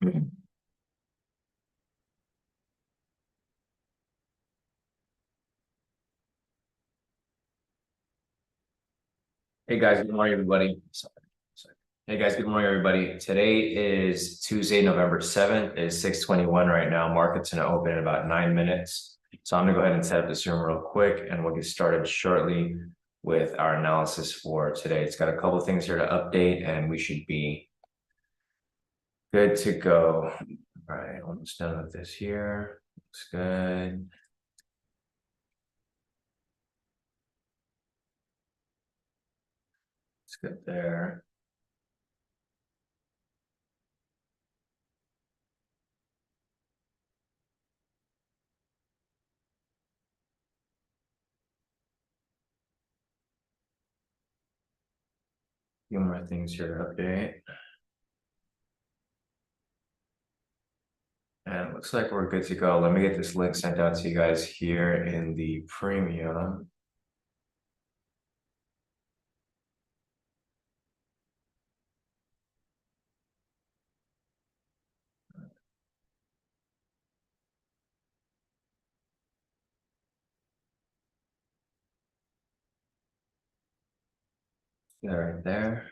Hey guys, good morning, everybody. Hey guys, good morning, everybody. Today is Tuesday, November 7th. It is 6:21 right now. Market's gonna open in about 9 minutes. So I'm gonna go ahead and set up this room real quick and we'll get started shortly with our analysis for today. It's got a couple things here to update and we should be good to go. All right, almost done with this here. Looks good. It's good there. A few more things here to update. And it looks like we're good to go. Let me get this link sent out to you guys here in the premium. Yeah, right there.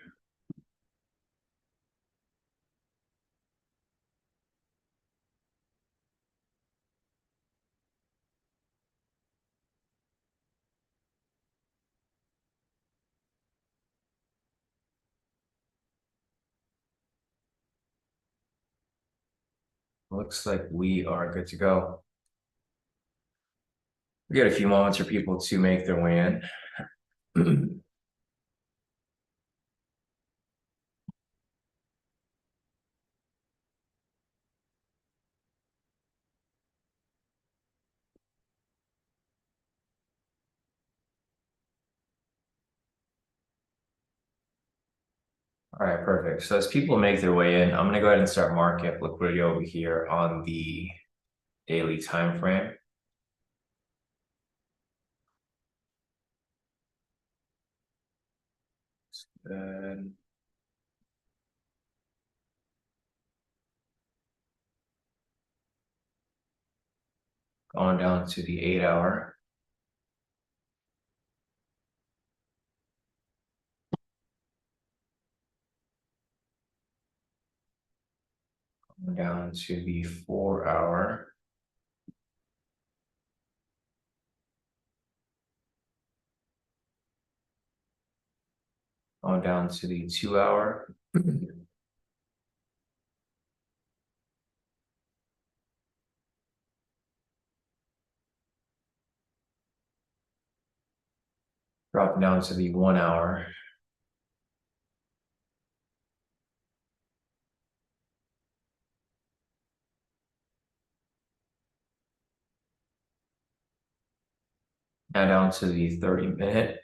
Looks like we are good to go. We got a few moments for people to make their way in. All right, perfect. So as people make their way in, I'm going to go ahead and start market liquidity over here on the daily time frame. Good. Going down to the 8-hour. Going down to the 4-hour. Going down to the 2-hour. Dropping down to the 1-hour. Now down to the 30-minute.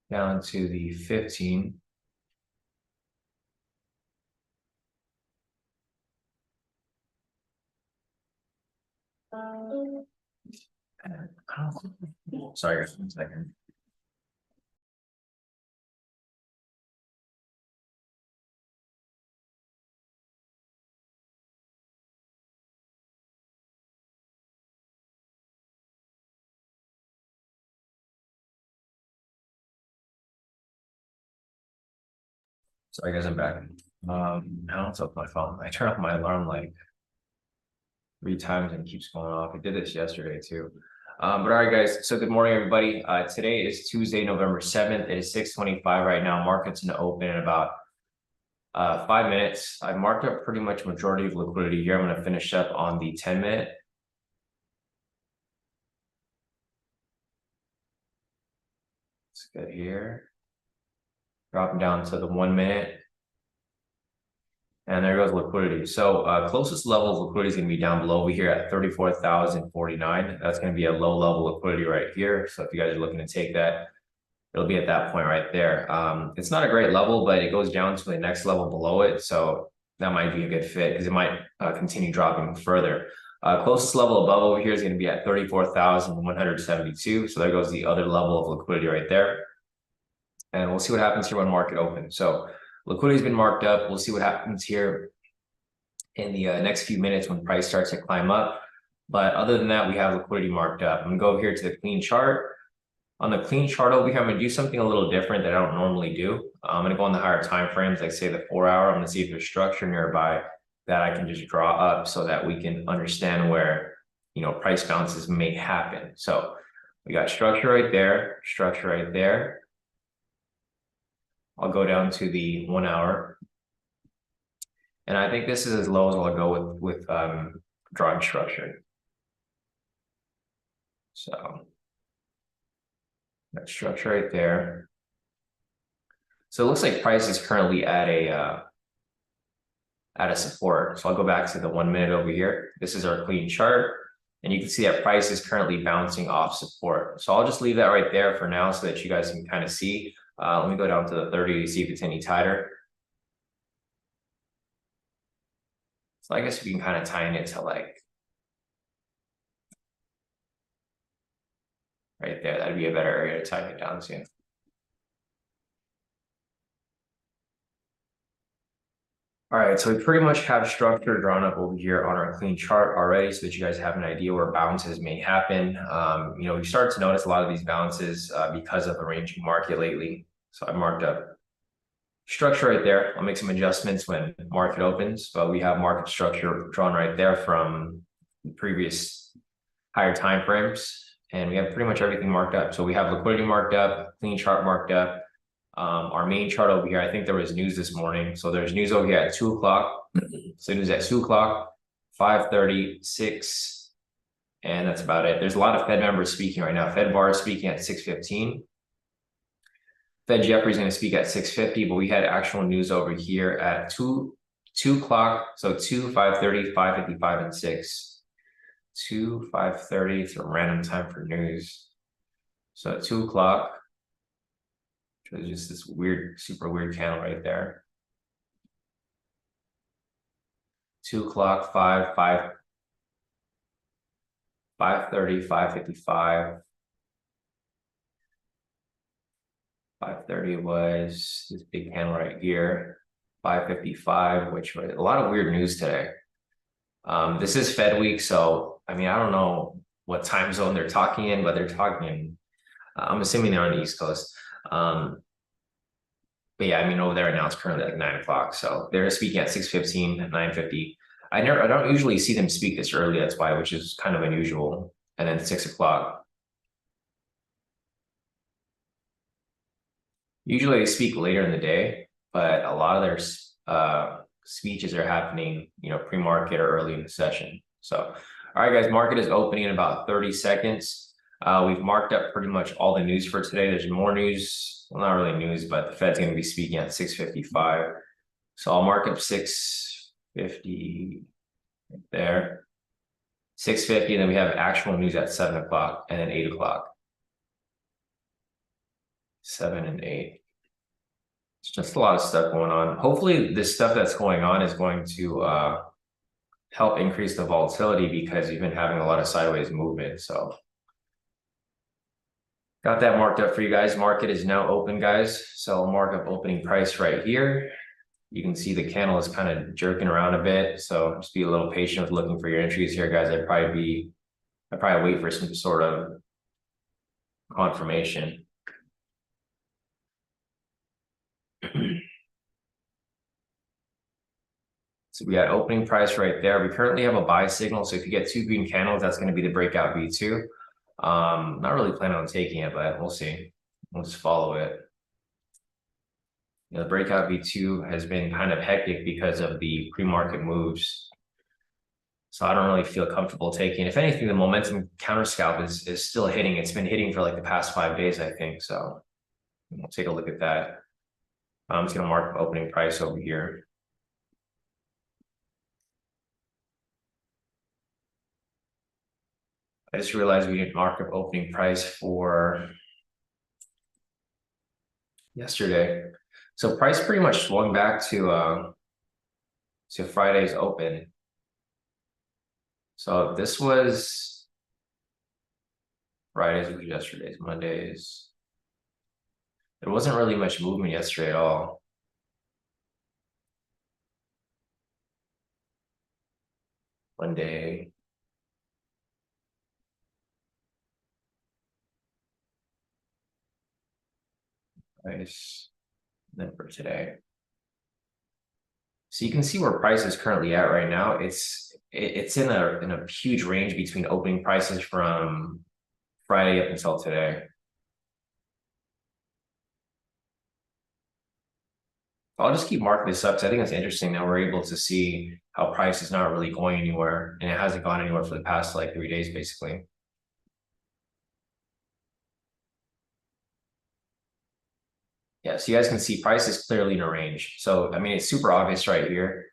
Down to the 15. Sorry, guys, 1 second. Sorry, guys, I'm back. I don't off my phone. I turn off my alarm like 3 times and it keeps going off. I did this yesterday too. But all right, guys. So good morning, everybody. Today is Tuesday, November 7th. It is 6:25 right now. Market's gonna open in about 5 minutes. I marked up pretty much majority of liquidity here. I'm gonna finish up on the 10-minute. It's good here. Dropping down to the 1-minute. And there goes liquidity. So closest level of liquidity is going to be down below over here at 34,049. That's going to be a low level liquidity right here. So if you guys are looking to take that, it'll be at that point right there. It's not a great level, but it goes down to the next level below it. So that might be a good fit because it might continue dropping further. Closest level above over here is going to be at 34,172. So there goes the other level of liquidity right there. And we'll see what happens here when market opens. So liquidity has been marked up. We'll see what happens here in the next few minutes when price starts to climb up. But other than that, we have liquidity marked up. I'm going to go over here to the clean chart. On the clean chart over here, I'm going to do something a little different that I don't normally do. I'm going to go on the higher time frames, like say the 4 hour. I'm going to see if there's structure nearby that I can just draw up so that we can understand where, price bounces may happen. So we got structure right there, structure right there. I'll go down to the 1 hour. And I think this is as low as I'll go with drawing structure. So that structure right there. So it looks like price is currently at a support. So I'll go back to the 1 minute over here. This is our clean chart. And you can see that price is currently bouncing off support. So I'll just leave that right there for now so that you guys can kind of see. Let me go down to the 30 to see if it's any tighter. So I guess we can kind of tie it to like right there. That'd be a better area to tighten it down to. All right, so we pretty much have structure drawn up over here on our clean chart already so that you guys have an idea where bounces may happen. We started to notice a lot of these bounces because of the ranging market lately. So I marked up structure right there. I'll make some adjustments when market opens, but we have market structure drawn right there from the previous higher time frames. And we have pretty much everything marked up. So we have liquidity marked up, clean chart marked up. Our main chart over here, I think there was news this morning. So there's news over here at 2 o'clock. So news at 2 o'clock, 5:30, 6, and that's about it. There's a lot of Fed members speaking right now. Fed Bar is speaking at 6:15. Fed Jeffrey's going to speak at 6:50, but we had actual news over here at 2 o'clock. So 2, 5:30, 5:55, and 6. 2, 5:30, it's a random time for news. So at 2 o'clock, which was just this weird, super weird candle right there. 2 o'clock, 5:30, 5:55. 5:30 was this big candle right here. 5:55, which was a lot of weird news today. This is Fed week, so I don't know what time zone they're talking in, but they're talking in, I'm assuming they're on the East Coast. But yeah, over there right now it's currently like 9 o'clock. So they're speaking at 6:15, 9:50. I don't usually see them speak this early, that's why, which is kind of unusual. And then 6 o'clock. Usually they speak later in the day, but a lot of their speeches are happening, pre-market or early in the session. So, all right, guys, market is opening in about 30 seconds. We've marked up pretty much all the news for today. There's more news, well, not really news, but the Fed's going to be speaking at 6:55. So I'll mark up 6:50 right there. 6:50, and then we have actual news at 7 o'clock and then 8 o'clock. 7 and 8. It's just a lot of stuff going on. Hopefully this stuff that's going on is going to help increase the volatility because we've been having a lot of sideways movement. So got that marked up for you guys. Market is now open, guys. So I'll mark up opening price right here. You can see the candle is kind of jerking around a bit. So just be a little patient with looking for your entries here, guys. I'd probably wait for some sort of confirmation. So we got opening price right there. We currently have a buy signal. So if you get 2 green candles, that's going to be the breakout V2. Not really planning on taking it, but we'll see. We'll just follow it. The breakout V2 has been kind of hectic because of the pre-market moves. So I don't really feel comfortable taking. If anything, the momentum counter scalp is still hitting. It's been hitting for like the past 5 days, I think. So we'll take a look at that. I'm just going to mark opening price over here. I just realized we didn't mark up opening price for yesterday. So price pretty much swung back to Friday's open. So this was Friday's, yesterday's, Monday's. There wasn't really much movement yesterday at all. Monday. Price. Then for today. So you can see where price is currently at right now. It's in a huge range between opening prices from Friday up until today. I'll just keep marking this up because I think it's interesting that we're able to see how price is not really going anywhere, and it hasn't gone anywhere for the past like 3 days, basically. Yeah, so you guys can see price is clearly in a range. So, I mean, it's super obvious right here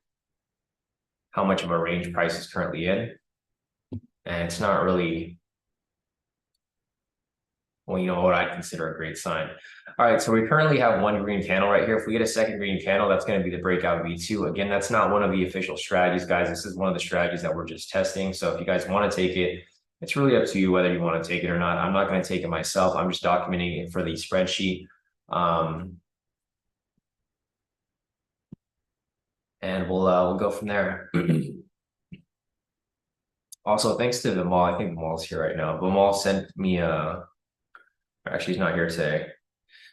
how much of a range price is currently in. And it's not really, well, you know, what I'd consider a great sign. All right, so we currently have one green candle right here. If we get a second green candle, that's going to be the breakout V2. Again, that's not one of the official strategies, guys. This is one of the strategies that we're just testing. So if you guys want to take it, it's really up to you whether you want to take it or not. I'm not going to take it myself. I'm just documenting it for the spreadsheet. And we'll go from there. Also, thanks to Vimal. I think Vimal's here right now. Vimal sent me actually he's not here today.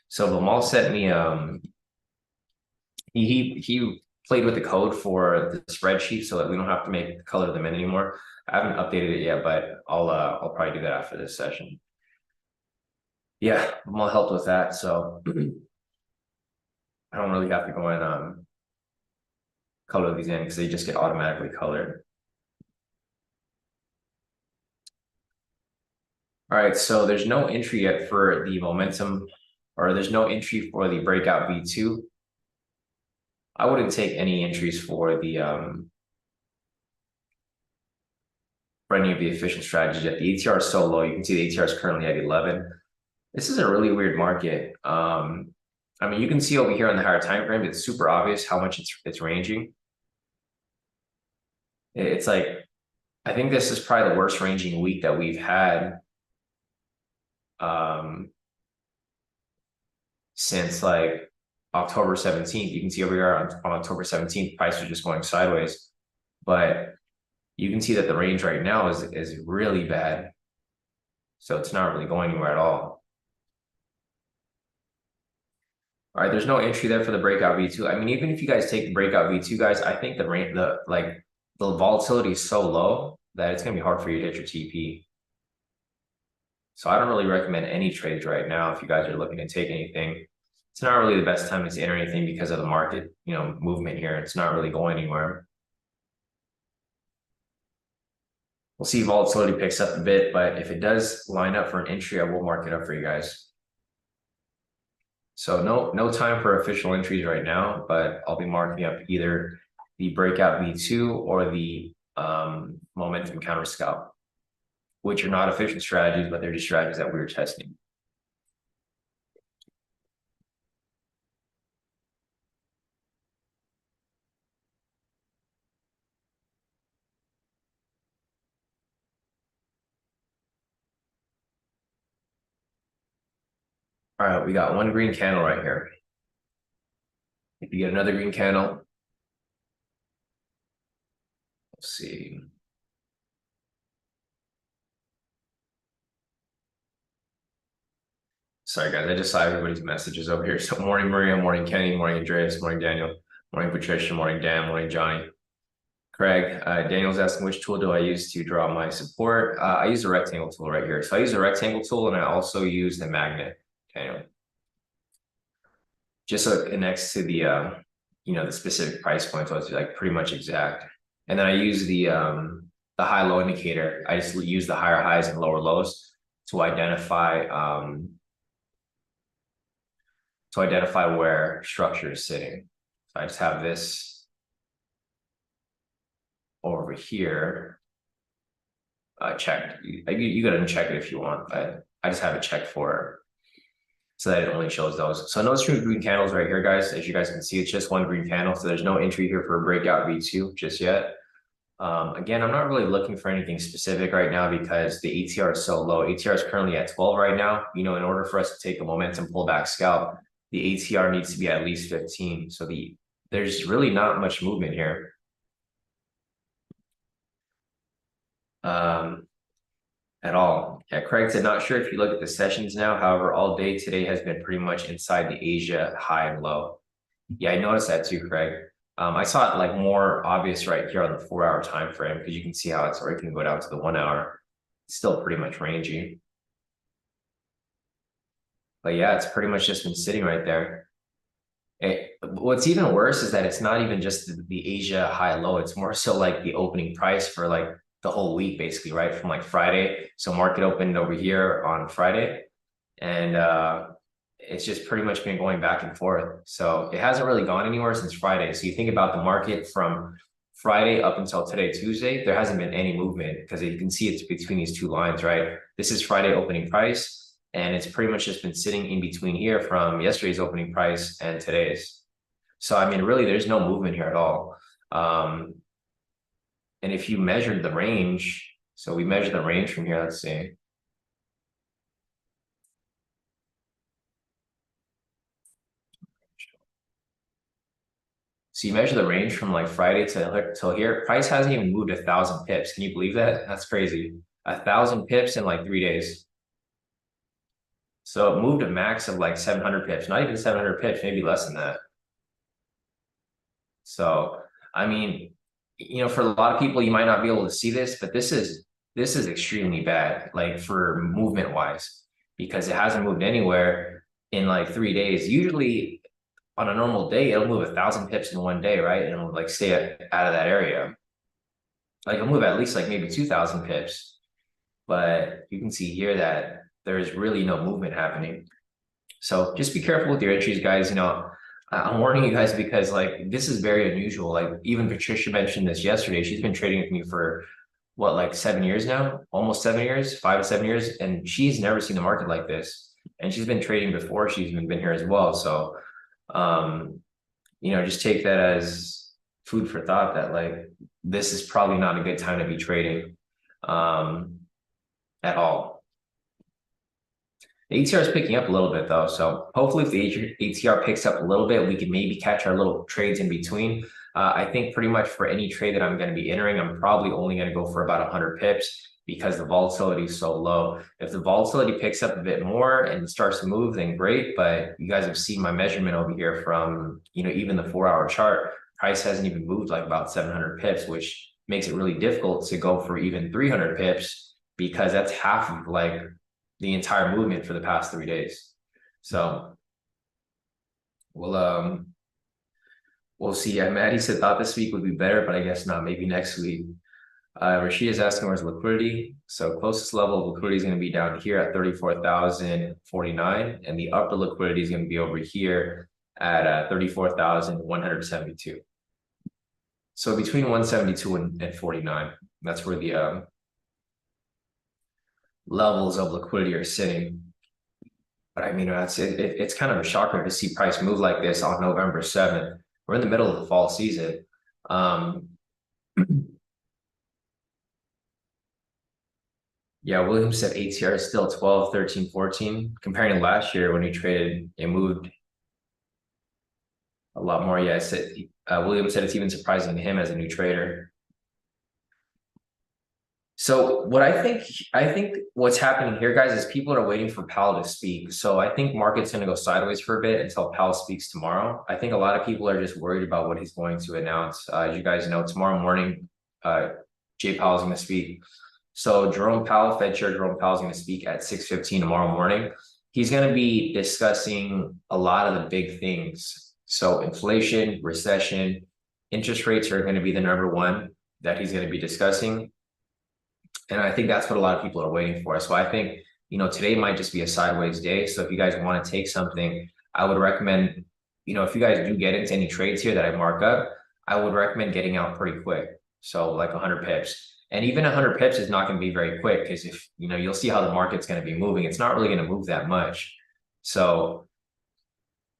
So Vimal sent me he played with the code for the spreadsheet so that we don't have to make color them in anymore. I haven't updated it yet, but I'll probably do that after this session. Yeah, Vimal helped with that, so I don't really have to go and color these in because they just get automatically colored. All right, so there's no entry yet for the momentum, or there's no entry for the breakout V2. I wouldn't take any entries for the for any of the efficient strategies yet. The ATR is so low. You can see the ATR is currently at 11. This is a really weird market. I mean, you can see over here on the higher time frame, it's super obvious how much it's ranging. It's like, I think this is probably the worst ranging week that we've had since like October 17th. You can see over here on October 17th, price was just going sideways, but you can see that the range right now is really bad. So it's not really going anywhere at all. All right, there's no entry there for the breakout V2. I mean, even if you guys take the breakout V2, guys, I think the volatility is so low that it's gonna be hard for you to hit your TP. So I don't really recommend any trades right now if you guys are looking to take anything. It's not really the best time to enter anything because of the market, you know, movement here. It's not really going anywhere. We'll see if volatility picks up a bit, but if it does line up for an entry, I will mark it up for you guys. So no time for official entries right now, but I'll be marking up either the breakout V2 or the momentum counter scalp, which are not efficient strategies, but they're just strategies that we were testing. All right, we got one green candle right here. If you get another green candle, let's see. Sorry, guys, I just saw everybody's messages over here. So morning, Maria, morning, Kenny, morning, Andreas, morning, Daniel, morning, Patricia, morning, Dan, morning, Johnny. Craig, Daniel's asking which tool do I use to draw my support? I use a rectangle tool right here. So I use a rectangle tool and I also use the magnet, Daniel. Just so it connects to the the specific price point, so it's like pretty much exact. And then I use the high-low indicator. I just use the higher highs and lower lows to identify where structure is sitting. So I just have this over here checked. You gotta check it if you want, but I just have it checked for so that it only shows those. So no true green candles right here, guys. As you guys can see, it's just one green candle. So there's no entry here for a breakout V2 just yet. Again, I'm not really looking for anything specific right now because the ATR is so low. ATR is currently at 12 right now. In order for us to take a momentum pullback scalp, the ATR needs to be at least 15. So there's really not much movement here. At all. Yeah, Craig said, not sure if you look at the sessions now. However, all day today has been pretty much inside the Asia high and low. Yeah, I noticed that too, Craig. I saw it like more obvious right here on the 4-hour time frame because you can see how it's already can go down to the 1 hour. It's still pretty much rangy. But yeah, it's pretty much just been sitting right there. What's even worse is that it's not even just the Asia high low. It's more so like the opening price for like the whole week, basically, right? From like Friday. So market opened over here on Friday, and it's just pretty much been going back and forth. So it hasn't really gone anywhere since Friday. So you think about the market from Friday up until today, Tuesday, there hasn't been any movement because you can see it's between these two lines, right? This is Friday opening price, and it's pretty much just been sitting in between here from yesterday's opening price and today's. So, I mean, really, there's no movement here at all. And if you measured the range, so we measure the range from here, let's see. So you measure the range from like Friday till here, price hasn't even moved 1,000 pips. Can you believe that? That's crazy. 1,000 pips in like 3 days. So it moved a max of like 700 pips, not even 700 pips, maybe less than that. So, I mean, for a lot of people, you might not be able to see this, but this is extremely bad, like for movement wise, because it hasn't moved anywhere in like 3 days. Usually on a normal day, it'll move 1,000 pips in one day, right? And it'll like stay out of that area. Like it'll move at least like maybe 2,000 pips. But you can see here that there's really no movement happening. So just be careful with your entries, guys. I'm warning you guys because like this is very unusual. Like even Patricia mentioned this yesterday. She's been trading with me for what, like 7 years now, almost 7 years, 5 to 7 years, and she's never seen the market like this. And she's been trading before she's even been here as well. So, just take that as food for thought that like this is probably not a good time to be trading at all. The ATR is picking up a little bit though. So hopefully if the ATR picks up a little bit, we can maybe catch our little trades in between. I think pretty much for any trade that I'm going to be entering, I'm probably only going to go for about 100 pips because the volatility is so low. If the volatility picks up a bit more and starts to move, then great. But you guys have seen my measurement over here from, even the 4-hour chart. Price hasn't even moved like about 700 pips, which makes it really difficult to go for even 300 pips because that's half of like the entire movement for the past 3 days. So we'll see. Maddie said thought this week would be better, but I guess not. Maybe next week. Rashid is asking where's liquidity. So closest level of liquidity is going to be down here at 34,049, and the upper liquidity is going to be over here at 34,172. So between 172 and 49, that's where the levels of liquidity are sitting. But I mean, it's kind of a shocker to see price move like this on November 7th. We're in the middle of the fall season. Yeah, William said ATR is still 12, 13, 14. Comparing to last year when we traded, it moved a lot more. Yeah, William said it's even surprising to him as a new trader. So what I think what's happening here, guys, is people are waiting for Powell to speak. So I think market's going to go sideways for a bit until Powell speaks tomorrow. I think a lot of people are just worried about what he's going to announce. As you guys know, tomorrow morning, Jay Powell's going to speak. So Jerome Powell, Fed Chair Jerome Powell is going to speak at 6:15 tomorrow morning. He's going to be discussing a lot of the big things. So inflation, recession, interest rates are going to be the number one that he's going to be discussing. And I think that's what a lot of people are waiting for. So I think, today might just be a sideways day. So if you guys want to take something, I would recommend, if you guys do get into any trades here that I mark up, I would recommend getting out pretty quick. So like 100 pips. And even 100 pips is not going to be very quick because if, you'll see how the market's going to be moving. It's not really going to move that much. So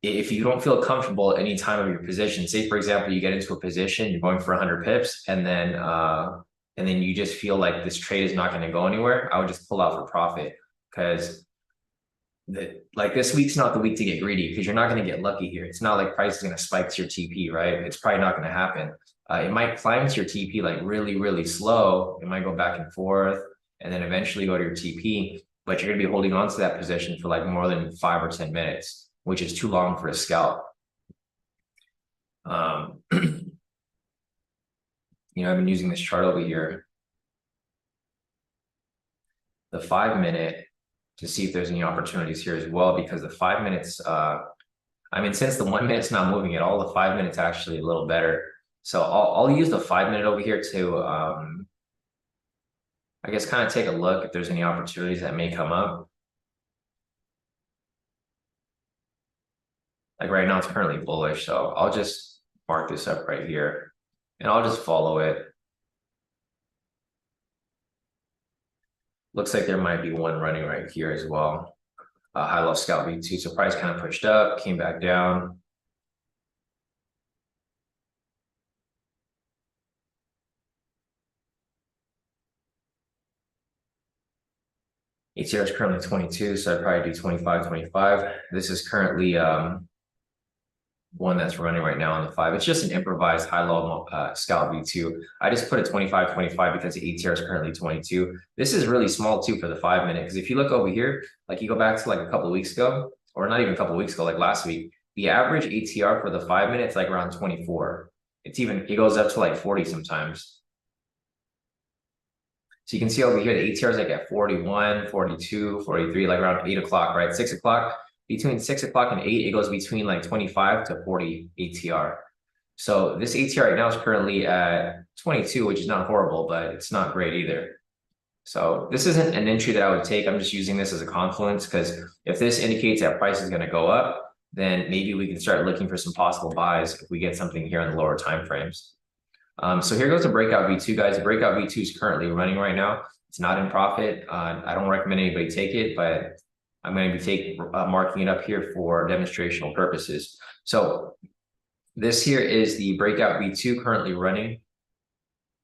if you don't feel comfortable at any time of your position, say for example, you get into a position, you're going for 100 pips, and then you just feel like this trade is not going to go anywhere, I would just pull out for profit, because like this week's not the week to get greedy, because you're not going to get lucky here. It's not like price is going to spike to your TP, right? It's probably not going to happen. It might climb to your TP like really, really slow. It might go back and forth and then eventually go to your TP, but you're going to be holding on to that position for like more than 5 or 10 minutes, which is too long for a scalp. I've been using this chart over here, the 5 minute, to see if there's any opportunities here as well, because the 5 minutes, since the 1 minute's not moving at all, the 5 minutes actually a little better. So I'll use the 5 minute over here to, I guess, kind of take a look if there's any opportunities that may come up. Like right now, it's currently bullish, so I'll just mark this up right here, and I'll just follow it. Looks like there might be one running right here as well. High-low scalp V2, so price kind of pushed up, came back down. ATR is currently 22, so I'd probably do 25, 25. This is currently one that's running right now on the 5. It's just an improvised high-low scalp V2. I just put a 25, 25 because the ATR is currently 22. This is really small too for the 5 minute, because if you look over here, like you go back to like a couple of weeks ago, or not even a couple of weeks ago, like last week, the average ATR for the 5 minutes like around 24. It goes up to like 40 sometimes. So you can see over here, the ATR is like at 41, 42, 43, like around 8 o'clock, right? 6 o'clock, between 6 o'clock and 8, it goes between like 25 to 40 ATR. So this ATR right now is currently at 22, which is not horrible, but it's not great either. So this isn't an entry that I would take. I'm just using this as a confluence, because if this indicates that price is going to go up, then maybe we can start looking for some possible buys if we get something here in the lower time frames. So here goes the breakout V2, guys. The breakout V2 is currently running right now. It's not in profit. I don't recommend anybody take it, but I'm going to be marking it up here for demonstrational purposes. So this here is the breakout V2 currently running.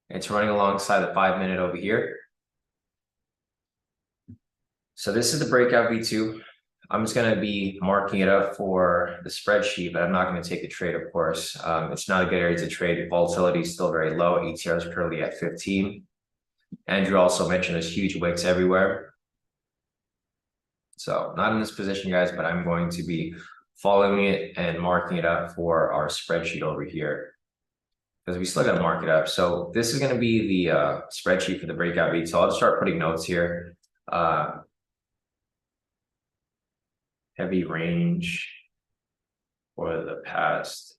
It's running alongside the 5 minute over here. So this is the breakout V2. I'm just going to be marking it up for the spreadsheet, but I'm not going to take the trade, of course. It's not a good area to trade. Volatility is still very low. ATR is currently at 15. Andrew also mentioned there's huge wicks everywhere. So not in this position, guys, but I'm going to be following it and marking it up for our spreadsheet over here, because we still got to mark it up. So this is going to be the spreadsheet for the breakout V2. So I'll just start putting notes here. Heavy range for the past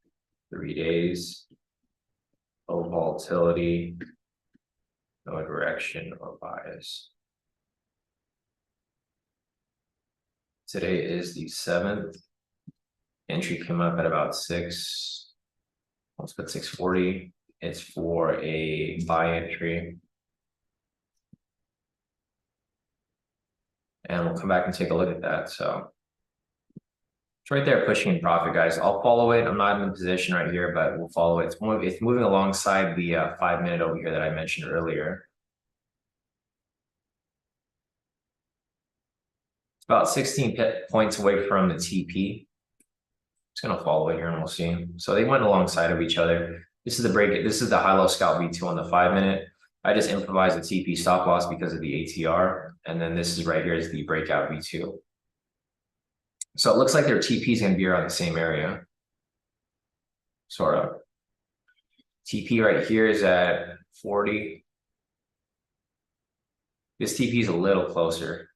3 days, low volatility, no direction or bias. Today is the 7th. Entry came up at about 6. Let's put 640. It's for a buy entry. And we'll come back and take a look at that. So it's right there pushing in profit, guys. I'll follow it. I'm not in the position right here, but we'll follow it. It's moving alongside the 5 minute over here that I mentioned earlier. It's about 16 points away from the TP. It's going to follow it here and we'll see. So they went alongside of each other. This is the break. This is the high-low scalp V2 on the 5 minute. I just improvised the TP stop loss because of the ATR. And then this is right here is the breakout V2. So it looks like their TP is going to be around the same area. Sort of. TP right here is at 40. This TP is a little closer.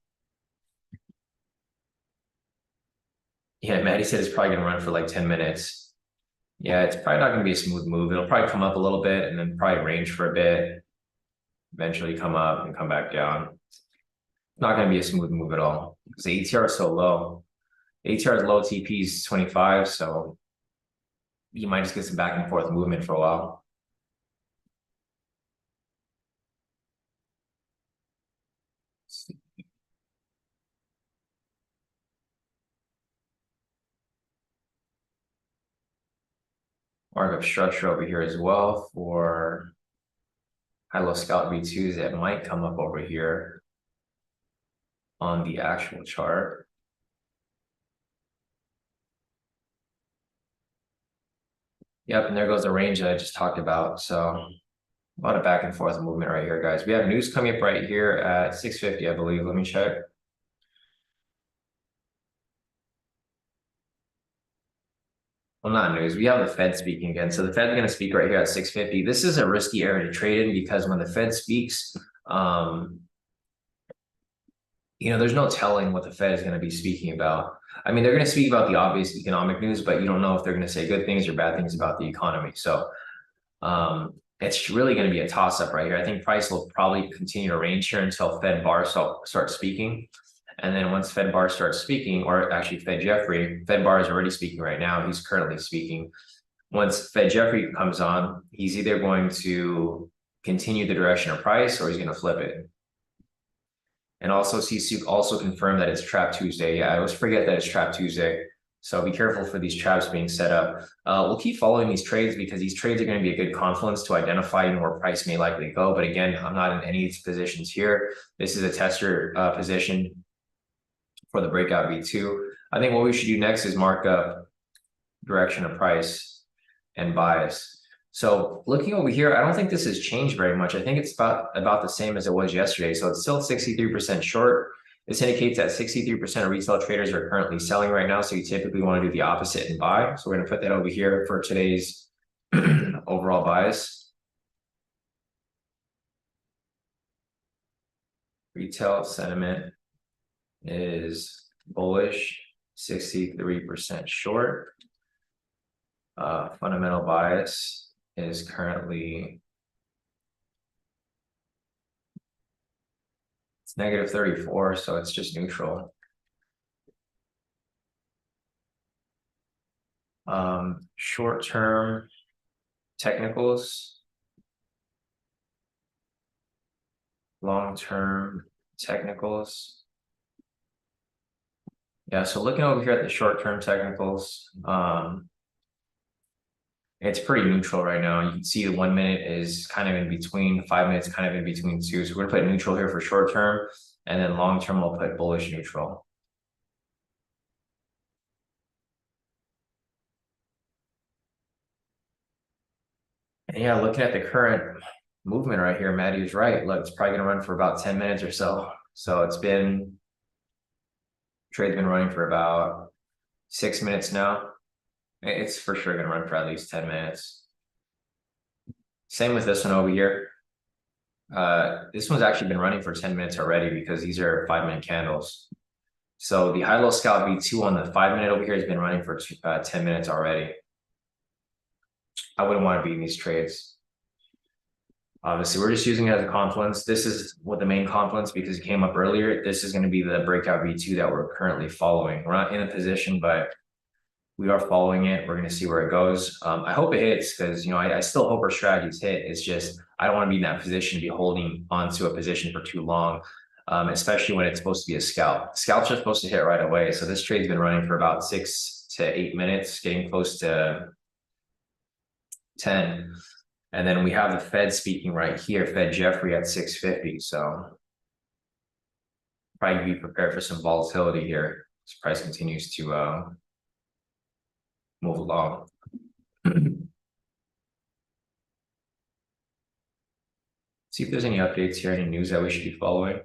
Yeah, Maddie said it's probably going to run for like 10 minutes. Yeah, it's probably not going to be a smooth move. It'll probably come up a little bit and then probably range for a bit. Eventually come up and come back down. Not going to be a smooth move at all because the ATR is so low. ATR is low, TP is 25, so you might just get some back and forth movement for a while. markup structure over here as well for high-low scalp V2s that might come up over here on the actual chart. Yep, and there goes the range that I just talked about. So a lot of back and forth movement right here, guys. We have news coming up right here at 6:50, I believe. Let me check. Well, not news. We have the Fed speaking again. So the Fed's going to speak right here at 6:50. This is a risky area to trade in because when the Fed speaks, there's no telling what the Fed is going to be speaking about. I mean, they're going to speak about the obvious economic news, but you don't know if they're going to say good things or bad things about the economy. So it's really going to be a toss-up right here. I think price will probably continue to range here until Fed Bar start speaking. And then once Fed Bar starts speaking, or actually Fed Bar is already speaking right now. He's currently speaking. Once Fed Jeffrey comes on, he's either going to continue the direction of price or he's going to flip it. And also CSUK also confirmed that it's Trap Tuesday. Yeah, I always forget that it's Trap Tuesday. So be careful for these traps being set up. We'll keep following these trades because these trades are going to be a good confluence to identify where price may likely go. But again, I'm not in any of these positions here. This is a tester position for the breakout V2. I think what we should do next is mark up direction of price and bias. So looking over here, I don't think this has changed very much. I think it's about the same as it was yesterday. So it's still 63% short. This indicates that 63% of retail traders are currently selling right now. So you typically want to do the opposite and buy. So we're going to put that over here for today's overall bias. Retail sentiment is bullish, 63% short. Fundamental bias is currently it's negative 34, so it's just neutral. Short-term technicals, long-term technicals. Yeah, so looking over here at the short-term technicals, it's pretty neutral right now. You can see the 1 minute is kind of in between, 5 minutes kind of in between two. So we're gonna put neutral here for short term, and then long term we'll put bullish neutral. And yeah, looking at the current movement right here, Maddie was right. Look, it's probably gonna run for about 10 minutes or so. So trade's been running for about 6 minutes now. It's for sure gonna run for at least 10 minutes. Same with this one over here. This one's actually been running for 10 minutes already because these are 5-minute candles. So the high-low scalp V2 on the 5-minute over here has been running for 10 minutes already. I wouldn't want to be in these trades. Obviously, we're just using it as a confluence. This is what the main confluence, because it came up earlier. This is going to be the breakout V2 that we're currently following. We're not in a position, but we are following it. We're going to see where it goes. I hope it hits because, I still hope our strategies hit. It's just, I don't want to be in that position to be holding onto a position for too long, especially when it's supposed to be a scalp. Scalps are supposed to hit right away. So this trade's been running for about 6 to 8 minutes, getting close to 10. And then we have the Fed speaking right here, Fed Jeffrey at 6:50. So probably be prepared for some volatility here as price continues to move along. See if there's any updates here, any news that we should be following.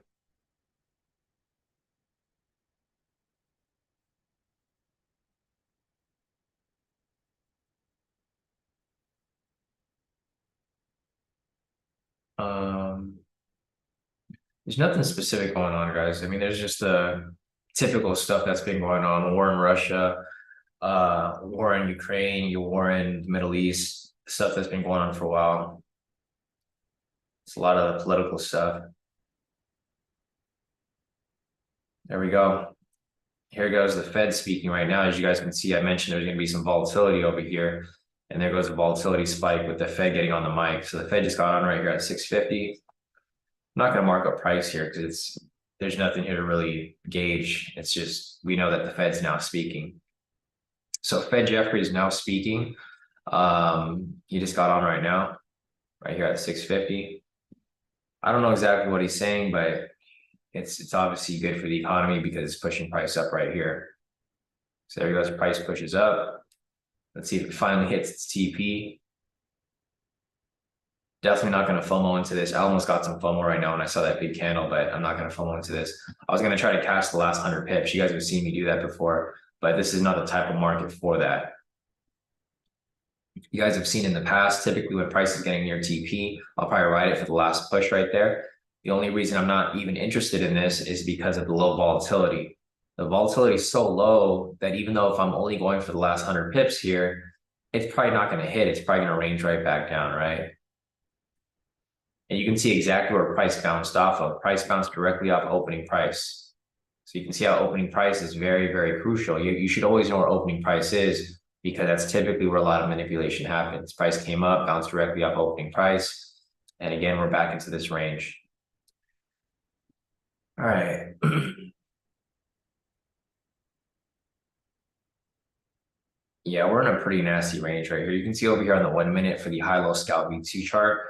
There's nothing specific going on, guys. I mean, there's just the typical stuff that's been going on: war in Russia, war in Ukraine, war in the Middle East, stuff that's been going on for a while. It's a lot of political stuff. There we go. Here goes the Fed speaking right now. As you guys can see, I mentioned there's going to be some volatility over here. And there goes a volatility spike with the Fed getting on the mic. So the Fed just got on right here at 6:50. I'm not going to mark up price here because there's nothing here to really gauge. It's just, we know that the Fed's now speaking. So Fed Jeffrey is now speaking. He just got on right now, right here at 650. I don't know exactly what he's saying, but it's obviously good for the economy because it's pushing price up right here. So there goes, price pushes up. Let's see if it finally hits its TP. Definitely not going to FOMO into this. I almost got some FOMO right now when I saw that big candle, but I'm not going to FOMO into this. I was going to try to catch the last 100 pips. You guys have seen me do that before, but this is not the type of market for that. You guys have seen in the past, typically when price is getting near TP, I'll probably ride it for the last push right there. The only reason I'm not even interested in this is because of the low volatility. The volatility is so low that even though if I'm only going for the last 100 pips here, it's probably not going to hit. It's probably going to range right back down, right? And you can see exactly where price bounced off of. Price bounced directly off opening price. So you can see how opening price is very, very crucial. You should always know where opening price is because that's typically where a lot of manipulation happens. Price came up, bounced directly off opening price. And again, we're back into this range. All right. Yeah, we're in a pretty nasty range right here. You can see over here on the 1 minute for the high-low scalp V2 chart.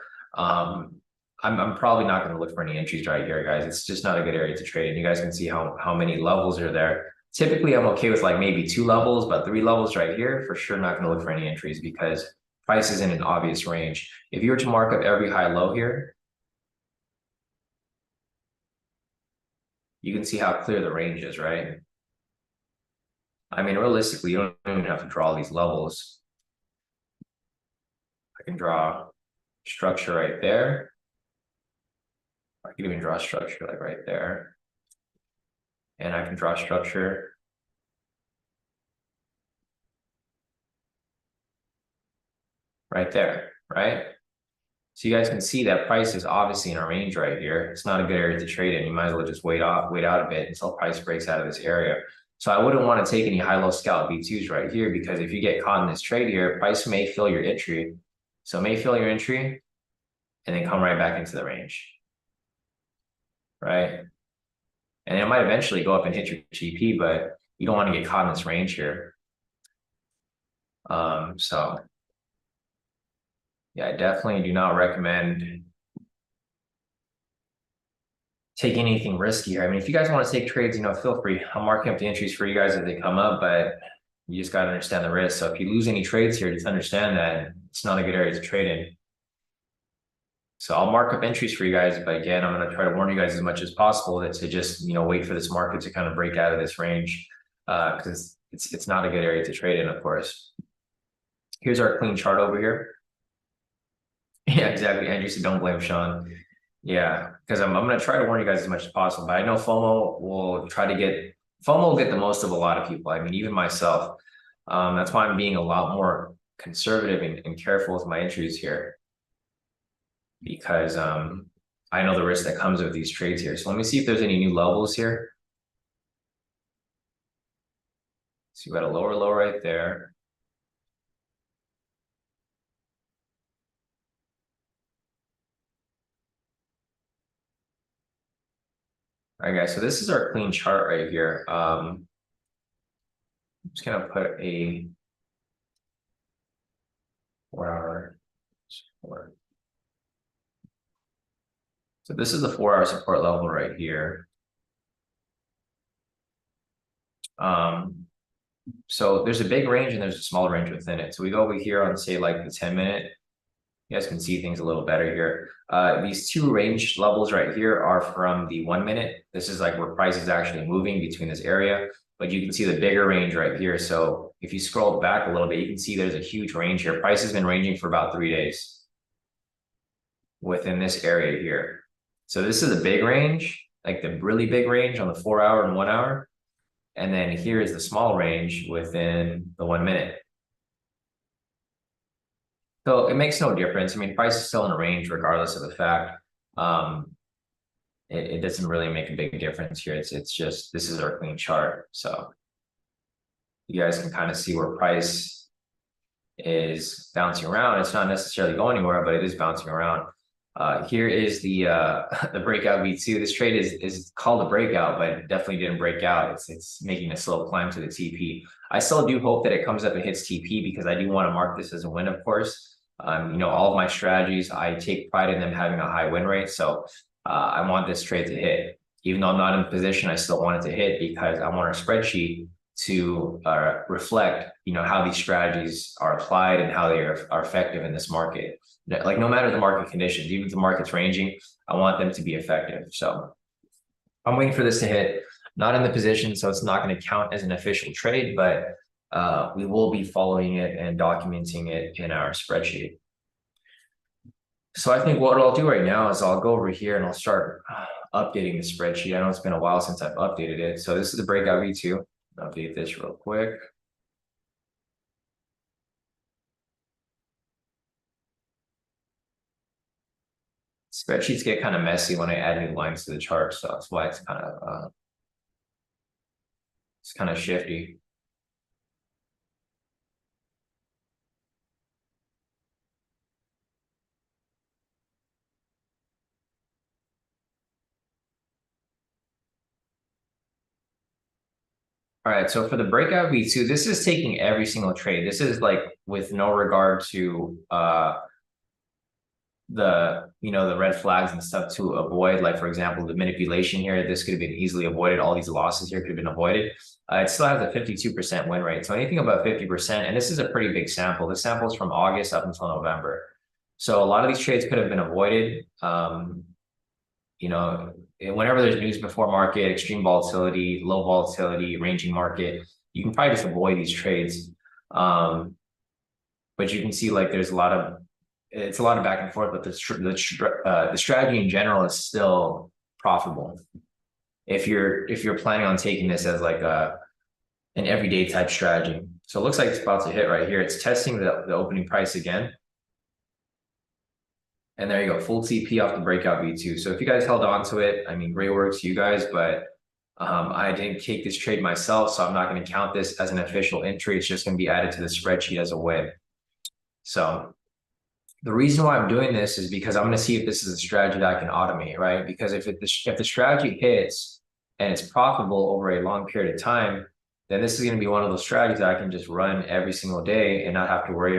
I'm probably not going to look for any entries right here, guys. It's just not a good area to trade. And you guys can see how many levels are there. Typically, I'm okay with like maybe 2 levels, but 3 levels right here, for sure not going to look for any entries because price is in an obvious range. If you were to mark up every high-low here, you can see how clear the range is, right? I mean, realistically, you don't even have to draw these levels. I can draw structure right there. I can even draw structure like right there. And I can draw structure right there, right? So you guys can see that price is obviously in a range right here. It's not a good area to trade in. You might as well just wait out a bit until price breaks out of this area. So I wouldn't want to take any high-low scalp V2s right here because if you get caught in this trade here, price may fill your entry. So it may fill your entry and then come right back into the range, right? And it might eventually go up and hit your GP, but you don't want to get caught in this range here. So yeah, I definitely do not recommend taking anything risky here. I mean, if you guys want to take trades, feel free. I'm marking up the entries for you guys as they come up, but you just got to understand the risk. So if you lose any trades here, just understand that it's not a good area to trade in. So I'll mark up entries for you guys, but again, I'm going to try to warn you guys as much as possible that to just, wait for this market to kind of break out of this range because it's not a good area to trade in, of course. Here's our clean chart over here. Yeah, exactly. Andrew said, don't blame Sean. Yeah, because I'm going to try to warn you guys as much as possible, but I know FOMO will get the most of a lot of people. I mean, even myself. That's why I'm being a lot more conservative and careful with my entries here. Because I know the risk that comes with these trades here. So let me see if there's any new levels here. So you got a lower low right there. All right, guys, so this is our clean chart right here. I'm just gonna put a 4-hour support. So this is the 4-hour support level right here. So there's a big range and there's a small range within it. So we go over here on, say, like the 10-minute. You guys can see things a little better here. These 2 range levels right here are from the 1 minute. This is like where price is actually moving between this area, but you can see the bigger range right here. So if you scroll back a little bit, you can see there's a huge range here. Price has been ranging for about 3 days within this area here. So this is a big range, like the really big range on the 4-hour and 1 hour. And then here is the small range within the 1 minute. So it makes no difference. I mean, price is still in a range regardless of the fact. It doesn't really make a big difference here. It's just, this is our clean chart. So you guys can kind of see where price is bouncing around. It's not necessarily going anywhere, but it is bouncing around. Here is the the breakout V2. This trade is called a breakout, but it definitely didn't break out. It's making a slow climb to the TP. I still do hope that it comes up and hits TP because I do want to mark this as a win, of course. All of my strategies, I take pride in them having a high win rate. So I want this trade to hit. Even though I'm not in position, I still want it to hit because I want our spreadsheet to reflect, how these strategies are applied and how they are effective in this market. Like no matter the market conditions, even if the market's ranging, I want them to be effective. So I'm waiting for this to hit. Not in the position, so it's not going to count as an official trade, but we will be following it and documenting it in our spreadsheet. So I think what I'll do right now is I'll go over here and I'll start updating the spreadsheet. I know it's been a while since I've updated it. So this is the breakout V2. I'll update this real quick. Spreadsheets get kind of messy when I add new lines to the chart, so that's why it's kind of shifty. All right, so for the breakout V2, this is taking every single trade. This is like with no regard to the red flags and stuff to avoid, like for example, the manipulation here. This could have been easily avoided. All these losses here could have been avoided. It still has a 52% win rate. So anything above 50%, and this is a pretty big sample. This sample is from August up until November. So a lot of these trades could have been avoided. Whenever there's news before market, extreme volatility, low volatility, ranging market, you can probably just avoid these trades. But you can see like there's a lot of back and forth, but the strategy in general is still profitable. If you're planning on taking this as like an everyday type strategy. So it looks like it's about to hit right here. It's testing the opening price again. And there you go, full TP off the breakout V2. So if you guys held on to it, I mean, great work to you guys, but I didn't take this trade myself, so I'm not going to count this as an official entry. It's just going to be added to the spreadsheet as a win. So the reason why I'm doing this is because I'm going to see if this is a strategy that I can automate, right? Because if the strategy hits and it's profitable over a long period of time, then this is going to be one of those strategies that I can just run every single day and not have to worry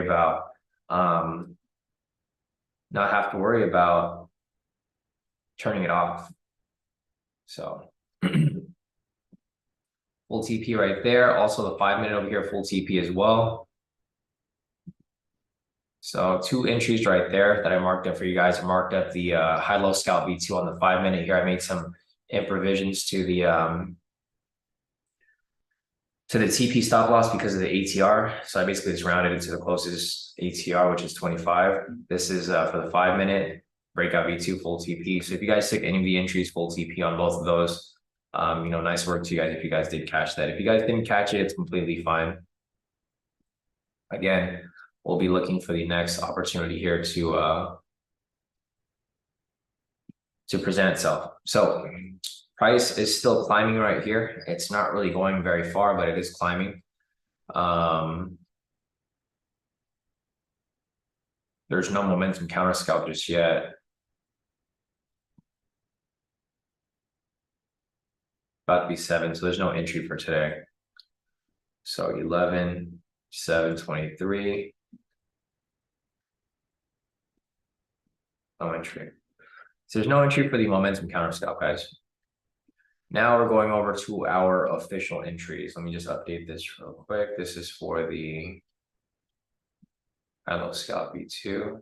about turning it off. So full TP right there. Also the 5 minute over here, full TP as well. So 2 entries right there that I marked up for you guys. I marked up the high-low scalp V2 on the 5 minute here. I made some improvisions to the TP stop loss because of the ATR. So I basically just rounded it to the closest ATR, which is 25. This is for the 5 minute breakout V2 full TP. So if you guys took any of the entries, full TP on both of those, nice work to you guys if you guys did catch that. If you guys didn't catch it, it's completely fine. Again, we'll be looking for the next opportunity here to present itself. So price is still climbing right here. It's not really going very far, but it is climbing. There's no momentum counter scalp just yet. About to be 7, so there's no entry for today. So 11, 723. No entry. So there's no entry for the momentum counter scalp, guys. Now we're going over to our official entries. Let me just update this real quick. This is for the high-low scalp V2.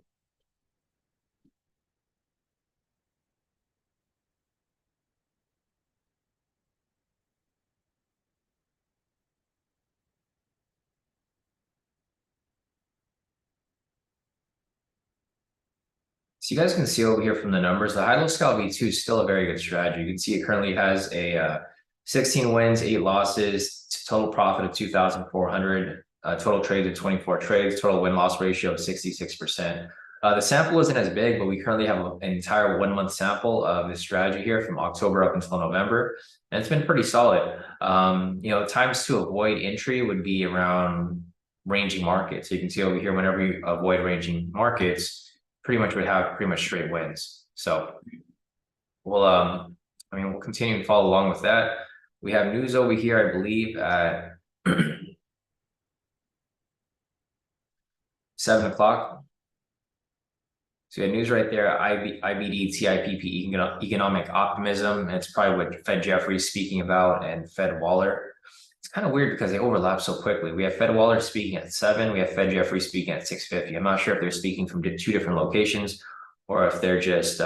So you guys can see over here from the numbers, the high-low scalp V2 is still a very good strategy. You can see it currently has a 16 wins, 8 losses, total profit of 2,400, total trades of 24 trades, total win-loss ratio of 66%. The sample isn't as big, but we currently have an entire 1-month sample of this strategy here from October up until November, and it's been pretty solid. Times to avoid entry would be around ranging markets. So you can see over here, whenever you avoid ranging markets, pretty much would have pretty much straight wins. So we'll we'll continue to follow along with that. We have news over here, I believe, at 7 o'clock. So you have news right there, IBD, TIPP, economic optimism. And it's probably what Fed Jeffrey's speaking about and Fed Waller. It's kind of weird because they overlap so quickly. We have Fed Waller speaking at 7. We have Fed Jeffrey speaking at 6:50. I'm not sure if they're speaking from 2 different locations or if they're just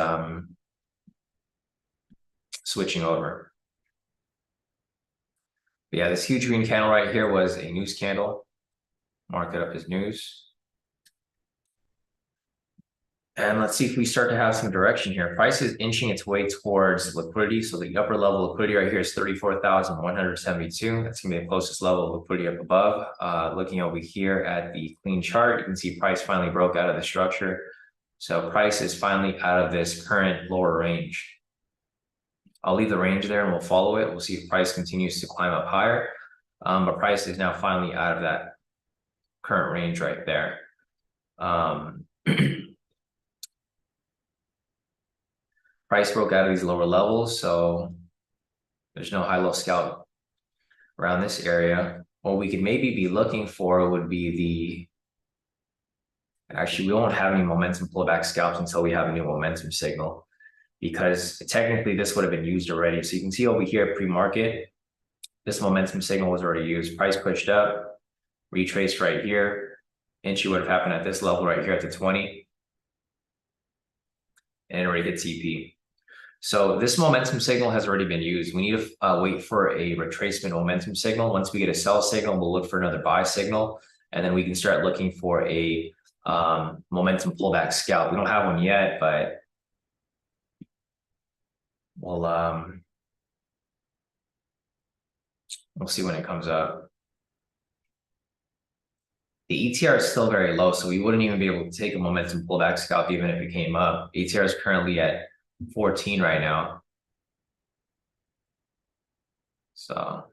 switching over. But yeah, this huge green candle right here was a news candle. Mark it up as news. And let's see if we start to have some direction here. Price is inching its way towards liquidity. So the upper level of liquidity right here is 34,172. That's going to be the closest level of liquidity up above. Looking over here at the clean chart, you can see price finally broke out of the structure. So price is finally out of this current lower range. I'll leave the range there and we'll follow it. We'll see if price continues to climb up higher. But price is now finally out of that current range right there. Price broke out of these lower levels, so there's no high-low scalp around this area. What we could maybe be looking for would be actually, we won't have any momentum pullback scalps until we have a new momentum signal, because technically this would have been used already. So you can see over here pre-market, this momentum signal was already used. Price pushed up, retraced right here. Entry would have happened at this level right here at the 20. And it already hit TP. So this momentum signal has already been used. We need to wait for a retracement momentum signal. Once we get a sell signal, we'll look for another buy signal, and then we can start looking for a momentum pullback scalp. We don't have one yet, but we'll see when it comes up. The ETR is still very low, so we wouldn't even be able to take a momentum pullback scalp even if it came up. ETR is currently at 14 right now. So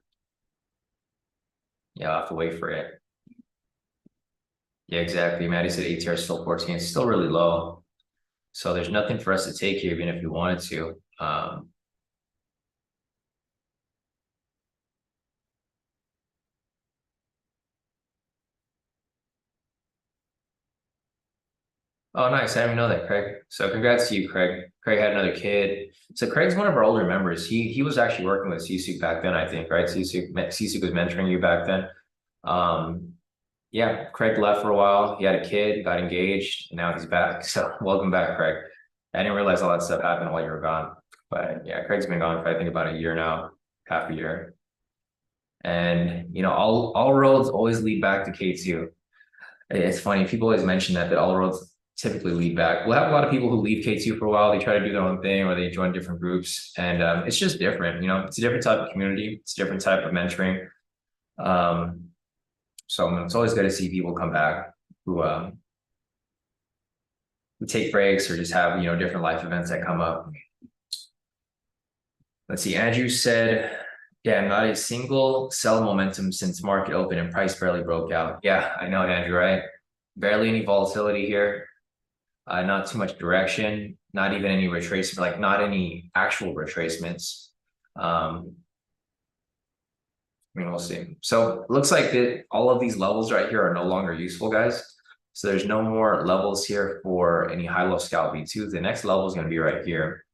yeah, I'll have to wait for it. Yeah, exactly. Maddie said ETR is still 14. It's still really low. So there's nothing for us to take here, even if we wanted to. Oh, nice. I didn't even know that, Craig. So congrats to you, Craig. Craig had another kid. So Craig's one of our older members. He was actually working with Sisuk back then, I think, right? Sisuk was mentoring you back then. Yeah, Craig left for a while. He had a kid, got engaged, and now he's back. So welcome back, Craig. I didn't realize all that stuff happened while you were gone. But yeah, Craig's been gone for, I think, about a year now, half a year. And, you know, all roads always lead back to K2. It's funny. People always mention that all roads typically lead back. We'll have a lot of people who leave K2 for a while. They try to do their own thing or they join different groups. And it's just different. You know, it's a different type of community. It's a different type of mentoring. So it's always good to see people come back who take breaks or just have, you know, different life events that come up. Let's see. Andrew said, yeah, not a single sell momentum since market open and price barely broke out. Yeah, I know, Andrew, right? Barely any volatility here. Not too much direction, not even any retracement, like not any actual retracements. I mean, we'll see. So it looks like all of these levels right here are no longer useful, guys. So there's no more levels here for any high-low scalp V2. The next level is going to be right here.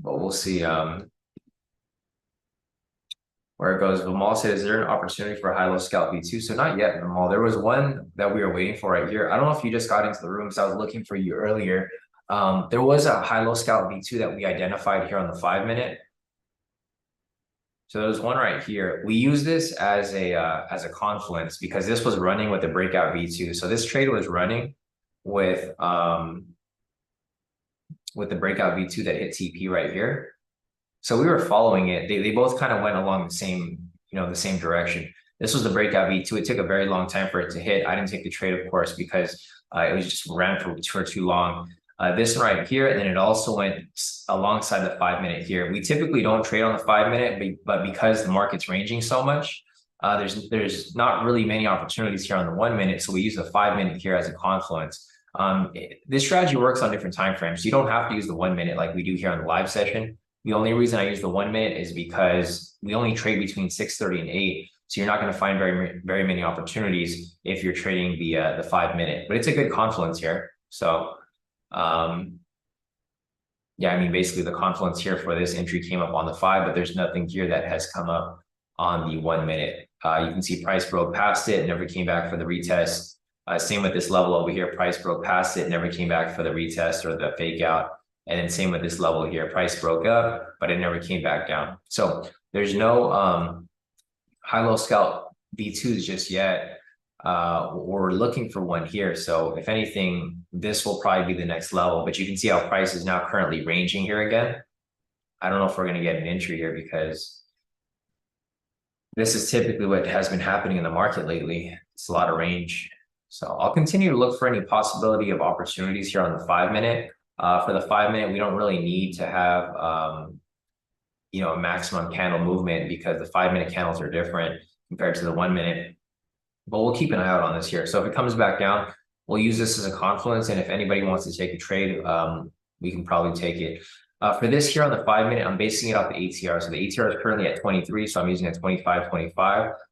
But we'll see where it goes. Vimal said, is there an opportunity for a high-low scalp V2? So not yet, Vimal. There was one that we were waiting for right here. I don't know if you just got into the room because I was looking for you earlier. There was a high-low scalp V2 that we identified here on the 5-minute. So there's one right here. We use this as a confluence because this was running with the breakout V2. So this trade was running with the breakout V2 that hit TP right here. So we were following it. They both kind of went along the same, you know, the same direction. This was the breakout V2. It took a very long time for it to hit. I didn't take the trade, of course, because it was just ran for too long. This one right here, and then it also went alongside the 5-minute here. We typically don't trade on the 5-minute, but because the market's ranging so much, there's not really many opportunities here on the 1-minute. So we use the 5-minute here as a confluence. This strategy works on different time frames. You don't have to use the 1 minute like we do here on the live session. The only reason I use the 1 minute is because we only trade between 6:30 and 8. So you're not going to find very many opportunities if you're trading the 5 minute. But it's a good confluence here. So yeah, I mean, basically the confluence here for this entry came up on the 5, but there's nothing here that has come up on the 1 minute. You can see price broke past it, never came back for the retest. Same with this level over here, price broke past it, never came back for the retest or the fake out. And then same with this level here, price broke up, but it never came back down. So there's no high-low scalp V2s just yet. We're looking for one here. So if anything, this will probably be the next level, but you can see how price is now currently ranging here again. I don't know if we're going to get an entry here because this is typically what has been happening in the market lately. It's a lot of range. So I'll continue to look for any possibility of opportunities here on the 5 minute. For the 5 minute, we don't really need to have, a maximum candle movement because the 5 minute candles are different compared to the 1 minute. But we'll keep an eye out on this here. So if it comes back down, we'll use this as a confluence. And if anybody wants to take a trade, we can probably take it. For this here on the 5 minute, I'm basing it off the ATR. So the ATR is currently at 23. So I'm using a 25.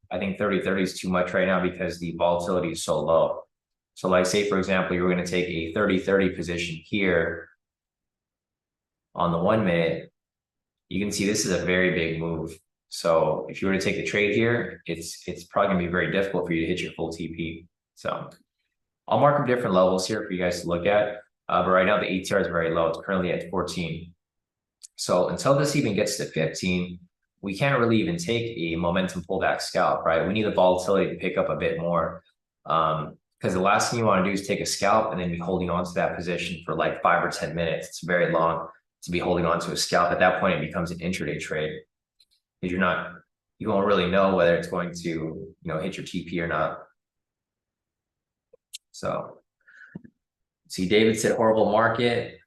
I think 30 is too much right now because the volatility is so low. So like say, for example, you're going to take a 30 position here on the 1 minute. You can see this is a very big move. So if you were to take the trade here, it's probably going to be very difficult for you to hit your full TP. So I'll mark up different levels here for you guys to look at. But right now the ATR is very low. It's currently at 14. So until this even gets to 15, we can't really even take a momentum pullback scalp, right? We need the volatility to pick up a bit more. Because the last thing you want to do is take a scalp and then be holding on to that position for like 5 or 10 minutes. It's very long to be holding on to a scalp. At that point, it becomes an intraday trade. Because you won't really know whether it's going to, hit your TP or not. So, see, David said horrible market.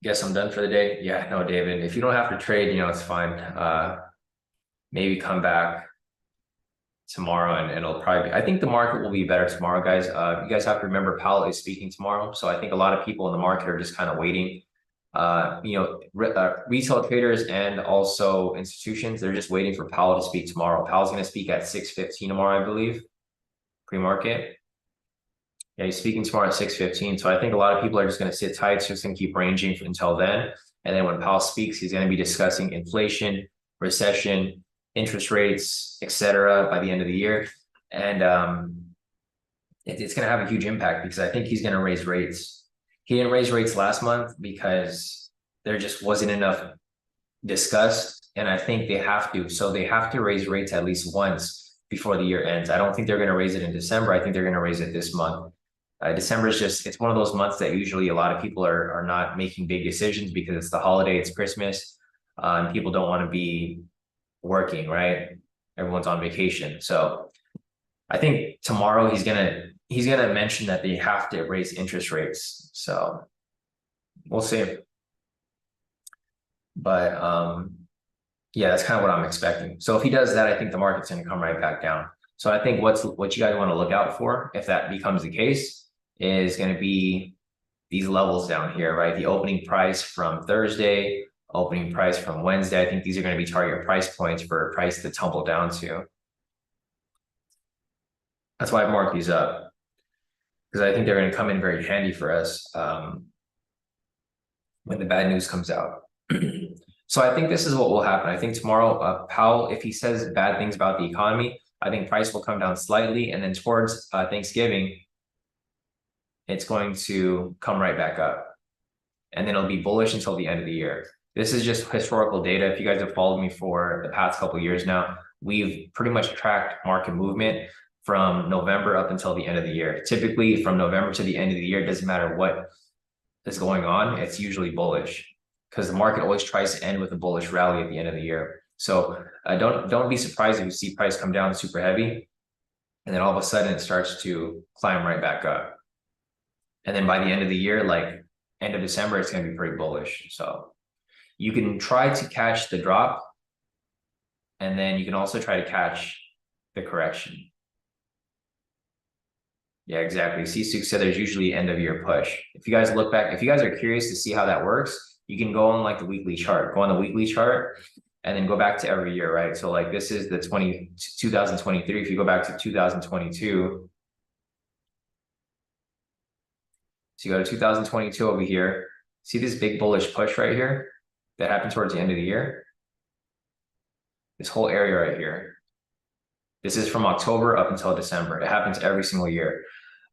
Guess I'm done for the day. Yeah, no, David, if you don't have to trade, it's fine. Maybe come back tomorrow and it'll probably be, I think the market will be better tomorrow, guys. You guys have to remember Powell is speaking tomorrow. So I think a lot of people in the market are just kind of waiting. Retail traders and also institutions, they're just waiting for Powell to speak tomorrow. Powell's going to speak at 6:15 tomorrow, I believe, pre-market. Yeah, he's speaking tomorrow at 6:15. So I think a lot of people are just going to sit tight. It's just going to keep ranging until then. And then when Powell speaks, he's going to be discussing inflation, recession, interest rates, etc. by the end of the year. And it's going to have a huge impact because I think he's going to raise rates. He didn't raise rates last month because there just wasn't enough discussed. And I think they have to. So they have to raise rates at least once before the year ends. I don't think they're going to raise it in December. I think they're going to raise it this month. December is it's one of those months that usually a lot of people are not making big decisions because it's the holiday, it's Christmas, and people don't want to be working, right? Everyone's on vacation. So I think tomorrow he's gonna mention that they have to raise interest rates. So we'll see. But yeah, that's kind of what I'm expecting. So if he does that, I think the market's gonna come right back down. So I think what you guys want to look out for, if that becomes the case, is going to be these levels down here, right? The opening price from Thursday, opening price from Wednesday. I think these are going to be target price points for price to tumble down to. That's why I've marked these up, because I think they're going to come in very handy for us when the bad news comes out. So I think this is what will happen. I think tomorrow, Powell, if he says bad things about the economy, I think price will come down slightly, and then towards Thanksgiving, it's going to come right back up. And then it'll be bullish until the end of the year. This is just historical data. If you guys have followed me for the past couple of years now, we've pretty much tracked market movement from November up until the end of the year. Typically, from November to the end of the year, it doesn't matter what is going on, it's usually bullish because the market always tries to end with a bullish rally at the end of the year. So don't be surprised if you see price come down super heavy, and then all of a sudden it starts to climb right back up. And then by the end of the year, like end of December, it's going to be pretty bullish. So you can try to catch the drop, and then you can also try to catch the correction. Yeah, exactly. C6 said there's usually end of year push. If you guys look back, if you guys are curious to see how that works, you can go on like the weekly chart, go on the weekly chart and then go back to every year, right? So like this is the 2023. If you go back to 2022, so you go to 2022 over here, see this big bullish push right here that happened towards the end of the year? This whole area right here. This is from October up until December. It happens every single year.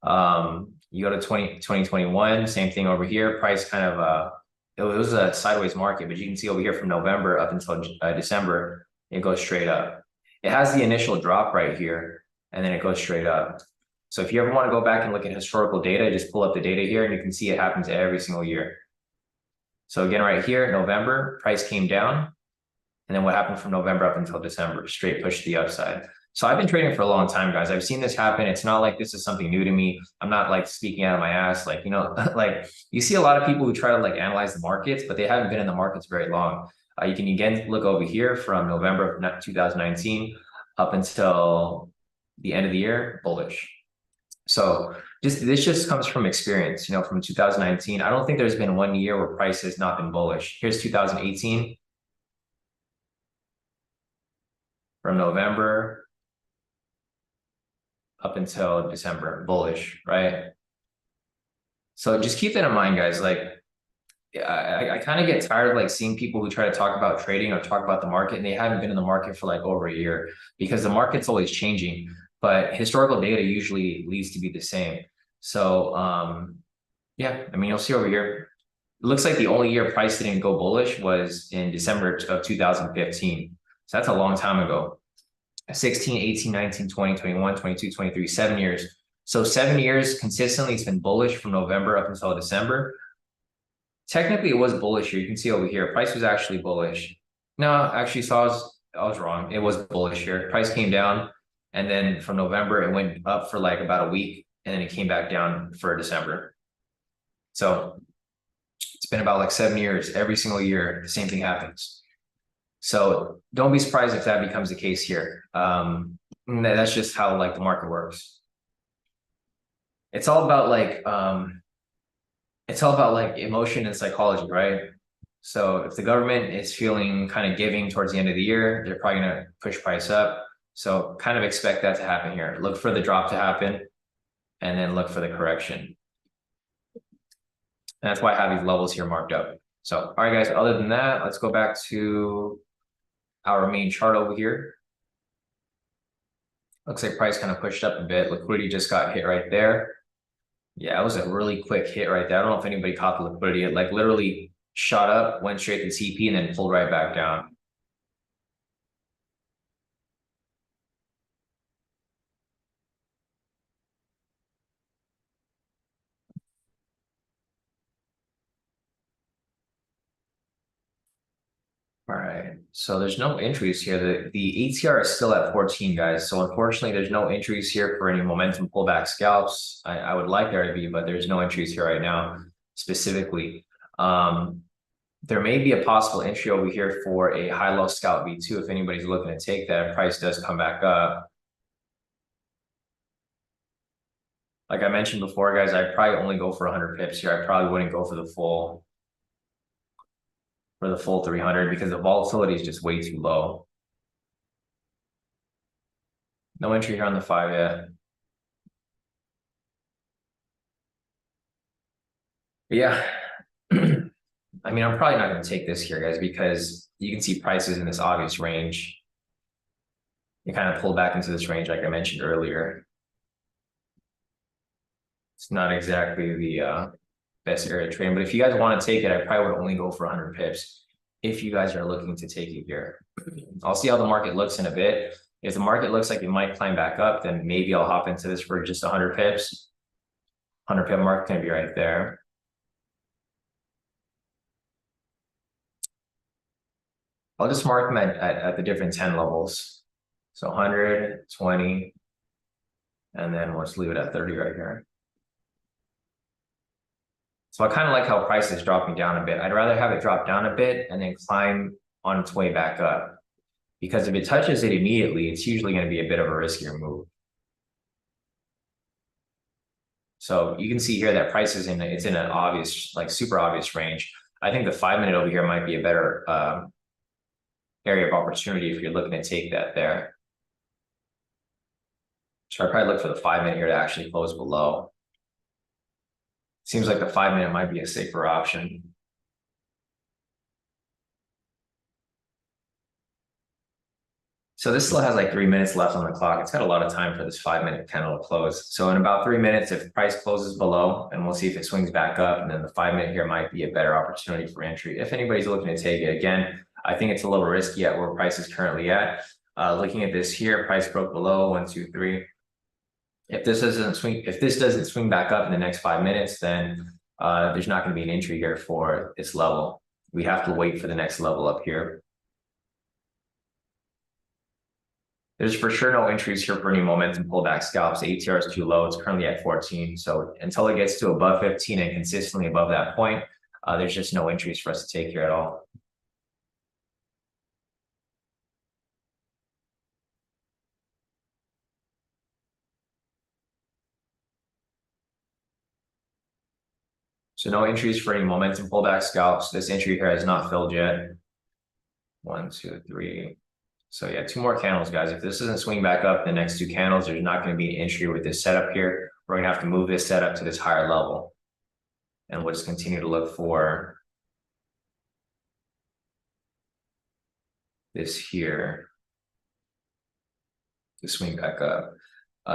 You go to 2021, same thing over here. Price kind of, it was a sideways market, but you can see over here from November up until December, it goes straight up. It has the initial drop right here, and then it goes straight up. So if you ever want to go back and look at historical data, just pull up the data here and you can see it happens every single year. So again, right here, November, price came down. And then what happened from November up until December, straight push to the upside. So I've been trading for a long time, guys. I've seen this happen. It's not like this is something new to me. I'm not like speaking out of my ass. Like, you know, like you see a lot of people who try to like analyze the markets, but they haven't been in the markets very long. You can again look over here from November of 2019 up until the end of the year, bullish. So this just comes from experience, you know, from 2019. I don't think there's been 1 year where price has not been bullish. Here's 2018. From November up until December, bullish, right? So just keep that in mind, guys. Like, I kind of get tired of like seeing people who try to talk about trading or talk about the market and they haven't been in the market for like over a year because the market's always changing, but historical data usually leads to be the same. So, yeah, I mean, you'll see over here, it looks like the only year price didn't go bullish was in December of 2015. So that's a long time ago. 16, 18, 19, 20, 21, 22, 23, 7 years. So 7 years consistently, it's been bullish from November up until December. Technically, it was bullish here. You can see over here, price was actually bullish. No, actually, so I was wrong. It was bullish here. Price came down, and then from November, it went up for like about a week, and then it came back down for December. So it's been about like 7 years. Every single year, the same thing happens. So don't be surprised if that becomes the case here. That's just how like the market works. It's all about like emotion and psychology, right? So if the government is feeling kind of giving towards the end of the year, they're probably going to push price up. So kind of expect that to happen here. Look for the drop to happen and then look for the correction. And that's why I have these levels here marked up. So, all right, guys, other than that, let's go back to our main chart over here. Looks like price kind of pushed up a bit. Liquidity just got hit right there. Yeah, it was a really quick hit right there. I don't know if anybody caught the liquidity. It like literally shot up, went straight to TP, and then pulled right back down. All right, so there's no entries here. The ATR is still at 14, guys. So unfortunately, there's no entries here for any momentum pullback scalps. I would like there to be, but there's no entries here right now specifically. There may be a possible entry over here for a high-low scalp V2 if anybody's looking to take that. Price does come back up. Like I mentioned before, guys, I'd probably only go for 100 pips here. I probably wouldn't go for the full 300 because the volatility is just way too low. No entry here on the 5 yet. But yeah, I mean, I'm probably not going to take this here, guys, because you can see prices in this obvious range. You kind of pull back into this range, like I mentioned earlier. It's not exactly the best area to trade, but if you guys want to take it, I probably would only go for 100 pips if you guys are looking to take it here. I'll see how the market looks in a bit. If the market looks like it might climb back up, then maybe I'll hop into this for just 100 pips. 100 pip mark going to be right there. I'll just mark them at the different 10 levels. So 100, 20, and then let's leave it at 30 right here. So I kind of like how price is dropping down a bit. I'd rather have it drop down a bit and then climb on its way back up. Because if it touches it immediately, it's usually going to be a bit of a riskier move. So you can see here that price is it's in an obvious, like super obvious range. I think the 5-minute over here might be a better area of opportunity if you're looking to take that there. So I'd probably look for the 5-minute here to actually close below. Seems like the 5-minute might be a safer option. So this still has like 3 minutes left on the clock. It's got a lot of time for this 5-minute candle to close. So in about 3 minutes, if price closes below, and we'll see if it swings back up, and then the 5-minute here might be a better opportunity for entry. If anybody's looking to take it, again, I think it's a little risky at where price is currently at. Looking at this here, price broke below 1, 2, 3. If this doesn't swing back up in the next 5 minutes, then there's not going to be an entry here for this level. We have to wait for the next level up here. There's for sure no entries here for any momentum pullback scalps. The ATR is too low. It's currently at 14. So until it gets to above 15 and consistently above that point, there's just no entries for us to take here at all. So no entries for any momentum pullback scalps. This entry here has not filled yet. 1, 2, 3. So yeah, 2 more candles, guys. If this doesn't swing back up the next 2 candles, there's not going to be an entry with this setup here. We're going to have to move this setup to this higher level. And we'll just continue to look for this here to swing back up.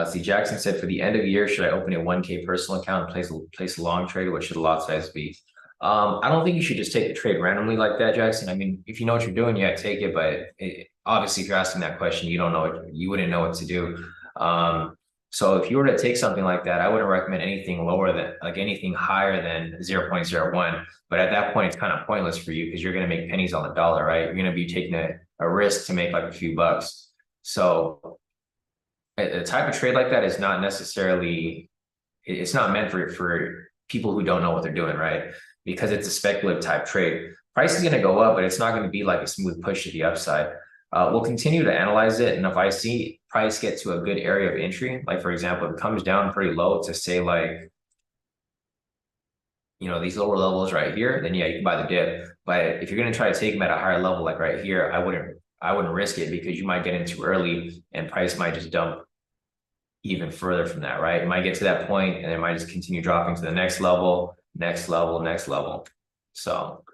See, Jackson said, for the end of the year, should I open a 1K personal account and place a long trade? What should the lot size be? I don't think you should just take the trade randomly like that, Jackson. I mean, if you know what you're doing, yeah, take it. But obviously, if you're asking that question, you don't know, you wouldn't know what to do. So if you were to take something like that, I wouldn't recommend anything lower than, like anything higher than 0.01. But at that point, it's kind of pointless for you because you're going to make pennies on the dollar, right? You're going to be taking a risk to make like a few bucks. So a type of trade like that is not necessarily, it's not meant for people who don't know what they're doing, right? Because it's a speculative type trade. Price is going to go up, but it's not going to be like a smooth push to the upside. We'll continue to analyze it. And if I see price get to a good area of entry, like for example, if it comes down pretty low to say like, you know, these lower levels right here, then yeah, you can buy the dip. But if you're going to try to take them at a higher level, like right here, I wouldn't risk it because you might get in too early and price might just dump even further from that, right? It might get to that point and it might just continue dropping to the next level, next level, next level. So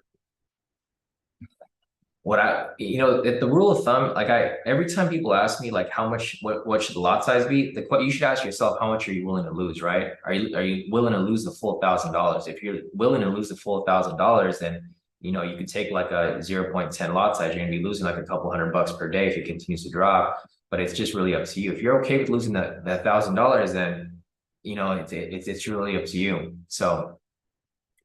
the rule of thumb, like every time people ask me like how much, what should the lot size be? You should ask yourself, how much are you willing to lose, right? Are you willing to lose the full $1,000? If you're willing to lose the full $1,000, then you know, you could take like a 0.10 lot size. You're gonna be losing like a couple $100 per day if it continues to drop. But it's just really up to you. If you're okay with losing that $1,000, then you know it's really up to you. So